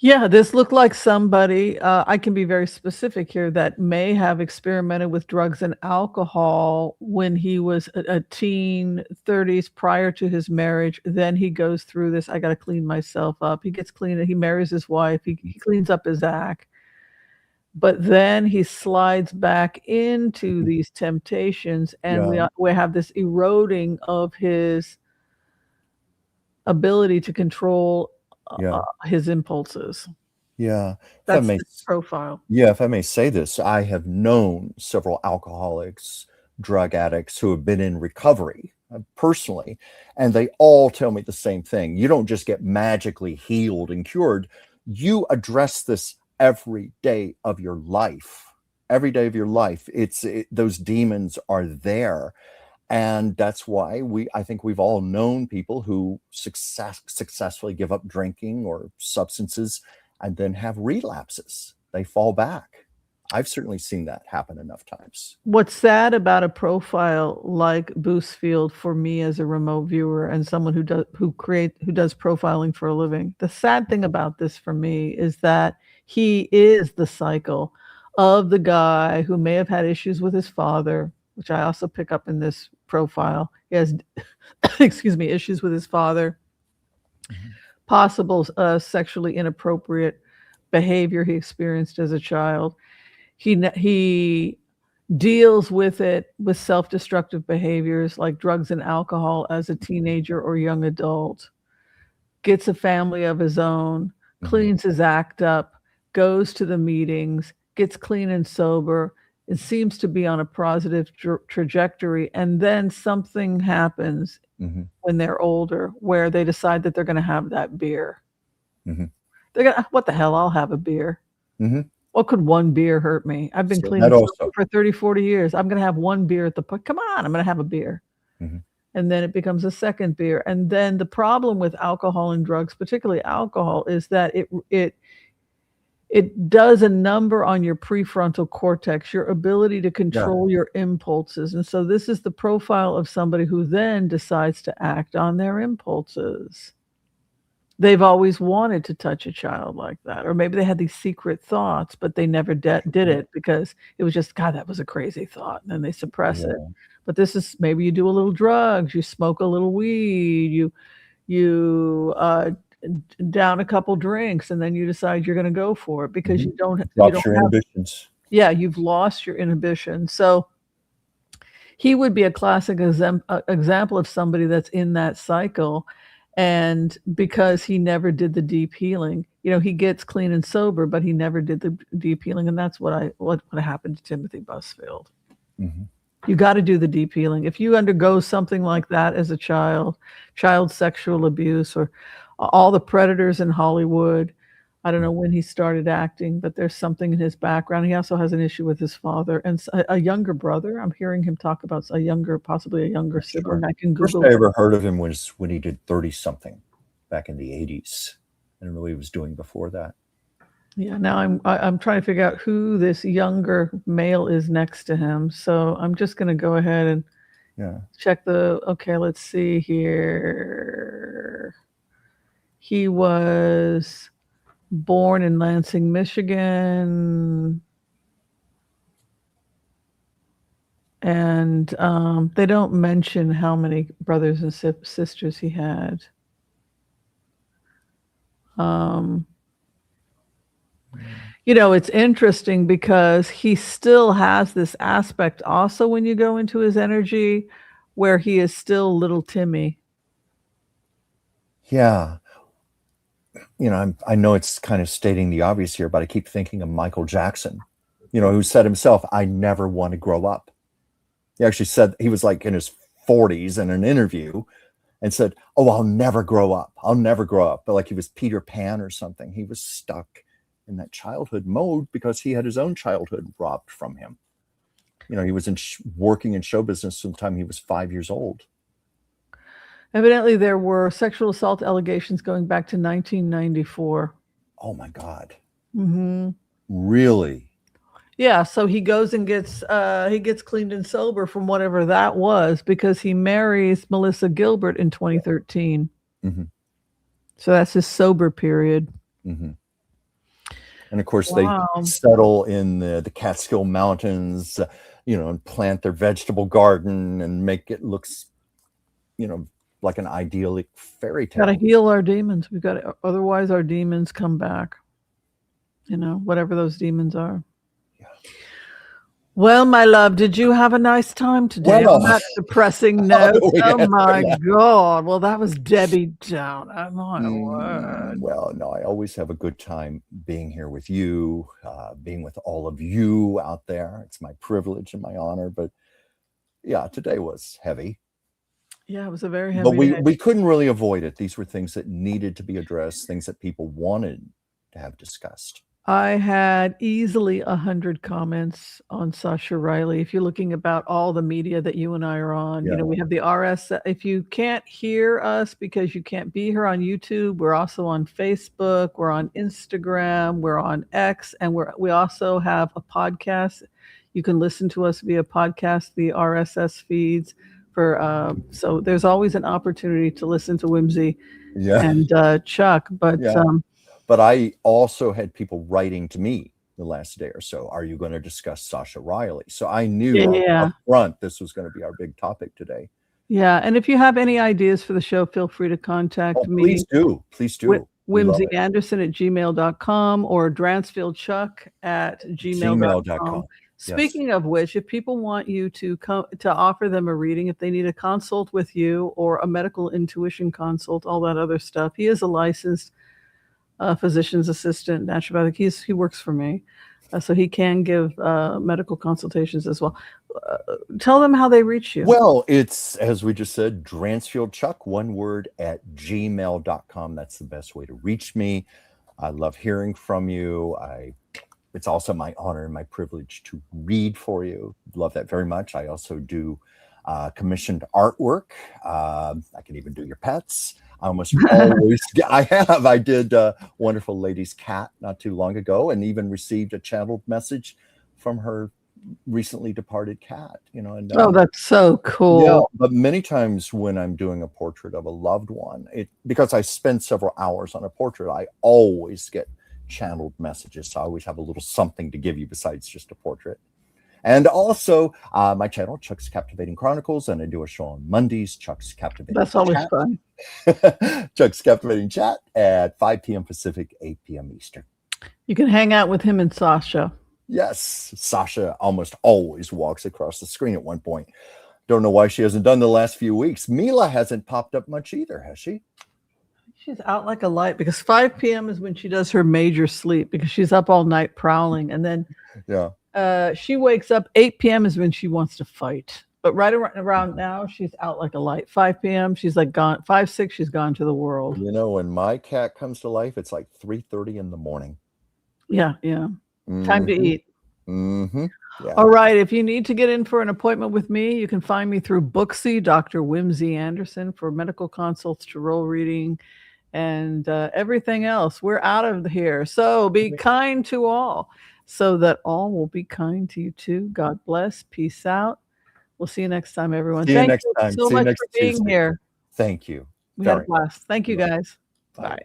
B: Yeah, this looked like somebody, I can be very specific here, that may have experimented with drugs and alcohol when he was a teen, 30s, prior to his marriage. Then he goes through this, I got to clean myself up. He gets clean, he marries his wife, he cleans up his act. But then he slides back into these temptations, and we have this eroding of his ability to control his impulses. That's his profile.
A: If I may say this, I have known several alcoholics, drug addicts who have been in recovery personally, and they all tell me the same thing. You don't just get magically healed and cured. You address this every day of your life. Every day of your life, those demons are there. And that's why I think we've all known people who successfully give up drinking or substances and then have relapses. They fall back. I've certainly seen that happen enough times.
B: What's sad about a profile like Boosfield, for me as a remote viewer and someone who does profiling for a living, the sad thing about this for me is that he is the cycle of the guy who may have had issues with his father, which I also pick up in this profile. He has, issues with his father, possible sexually inappropriate behavior he experienced as a child. He deals with it with self-destructive behaviors like drugs and alcohol as a teenager or young adult, gets a family of his own, cleans his act up, goes to the meetings, gets clean and sober. It seems to be on a positive trajectory, and then something happens when they're older where they decide that they're going to have that beer. They're going to, what the hell, I'll have a beer. What could one beer hurt me? I've been clean for 30, 40 years. I'm going to have one beer at the point. Come on, I'm going to have a beer. And then it becomes a second beer. And then the problem with alcohol and drugs, particularly alcohol, is that it does a number on your prefrontal cortex, your ability to control your impulses. And so this is the profile of somebody who then decides to act on their impulses. They've always wanted to touch a child like that. Or maybe they had these secret thoughts, but they never did it because it was just, God, that was a crazy thought. And then they suppress it. But this is, maybe you do a little drugs, you smoke a little weed, you down a couple drinks, and then you decide you're going to go for it because you don't have
A: inhibitions.
B: You've lost your inhibition. So he would be a classic example of somebody that's in that cycle. And because he never did the deep healing, he gets clean and sober, but he never did the deep healing. And that's what happened to Timothy Busfield. You got to do the deep healing. If you undergo something like that as a child sexual abuse, or all the predators in Hollywood, I don't know when he started acting, but there's something in his background. He also has an issue with his father and a younger brother. I'm hearing him talk about possibly a younger sibling. I can Google.
A: First I ever heard of him was when he did 30-something back in the 80s. I don't know what he was doing before that.
B: Yeah, now I'm trying to figure out who this younger male is next to him. So I'm just going to go ahead and check okay, let's see here. He was born in Lansing, Michigan. And they don't mention how many brothers and sisters he had. It's interesting because he still has this aspect also when you go into his energy where he is still little Timmy.
A: Yeah. I know it's kind of stating the obvious here, but I keep thinking of Michael Jackson, who said himself, I never want to grow up. He actually said he was like in his 40s in an interview and said, oh, I'll never grow up. I'll never grow up. But like he was Peter Pan or something. He was stuck in that childhood mode because he had his own childhood robbed from him. He was working in show business from the time he was 5 years old.
B: Evidently, there were sexual assault allegations going back to 1994.
A: Oh, my God.
B: Mm-hmm.
A: Really?
B: Yeah, so he goes and gets cleaned and sober from whatever that was because he marries Melissa Gilbert in 2013.
A: Mm-hmm.
B: So that's his sober period.
A: Mm-hmm. And of course, they settle in the Catskill Mountains, and plant their vegetable garden and make it looks, like an idyllic fairy tale.
B: Got to heal our demons. Otherwise our demons come back. Whatever those demons are.
A: Yeah.
B: Well, my love, did you have a nice time today?
A: Well,
B: on that depressing note. Oh my God. Well, that was Debbie Down. Oh my word.
A: Well, no, I always have a good time being here with you, being with all of you out there. It's my privilege and my honor. But yeah, today was heavy.
B: Yeah, it was a very heavy
A: But we couldn't really avoid it. These were things that needed to be addressed, things that people wanted to have discussed.
B: I had easily 100 comments on Sascha Riley. If you're looking about all the media that you and I are on, we have the RS. If you can't hear us because you can't be here on YouTube, we're also on Facebook, we're on Instagram, we're on X, and we also have a podcast. You can listen to us via podcast, the RSS feeds. So there's always an opportunity to listen to Whimsy and Chuck.
A: But I also had people writing to me the last day or so. Are you going to discuss Sascha Riley? So I knew up front this was going to be our big topic today.
B: Yeah, and if you have any ideas for the show, feel free to contact me.
A: Please do.
B: WhimsyAnderson@gmail.com or DransfieldChuck@gmail.com. Speaking of which, if people want you to offer them a reading, if they need a consult with you or a medical intuition consult, all that other stuff, he is a licensed physician's assistant, naturopathic. He works for me, so he can give medical consultations as well. Tell them how they reach you.
A: Well, it's, as we just said, DransfieldChuck, one word, @gmail.com. That's the best way to reach me. I love hearing from you. It's also my honor and my privilege to read for you. Love that very much. I also do commissioned artwork. I can even do your pets. I almost always I did Wonderful Lady's cat not too long ago, and even received a channeled message from her recently departed cat.
B: Oh, that's so cool.
A: Yeah, but many times when I'm doing a portrait of a loved one, because I spend several hours on a portrait, I always get channeled messages. So I always have a little something to give you besides just a portrait. And also my channel, Chuck's Captivating Chronicles, and I do a show on Mondays, Chuck's Captivating
B: That's always fun.
A: Chuck's Captivating Chat at 5 p.m. Pacific, 8 p.m. Eastern.
B: You can hang out with him and Sascha.
A: Yes, Sascha almost always walks across the screen at one point. Don't know why she hasn't done the last few weeks. Mila hasn't popped up much either, has she?
B: She's out like a light because 5 p.m. is when she does her major sleep because she's up all night prowling. And then she wakes up. 8 p.m. is when she wants to fight. But right around now, she's out like a light. 5 p.m., she's like gone. 5, 6, she's gone to the world.
A: When my cat comes to life, it's like 3:30 in the morning.
B: Yeah. Mm-hmm. Time to eat.
A: Mm-hmm. Yeah.
B: All right. If you need to get in for an appointment with me, you can find me through Booksy, Dr. Whimsy Anderson, for medical consults, tarot reading, and everything else. We're out of here. So be kind to all so that all will be kind to you too. God bless. Peace out. We'll see you next time, everyone. Thank you so much for being here.
A: Thank you.
B: We had a blast. Thank you, guys. Bye.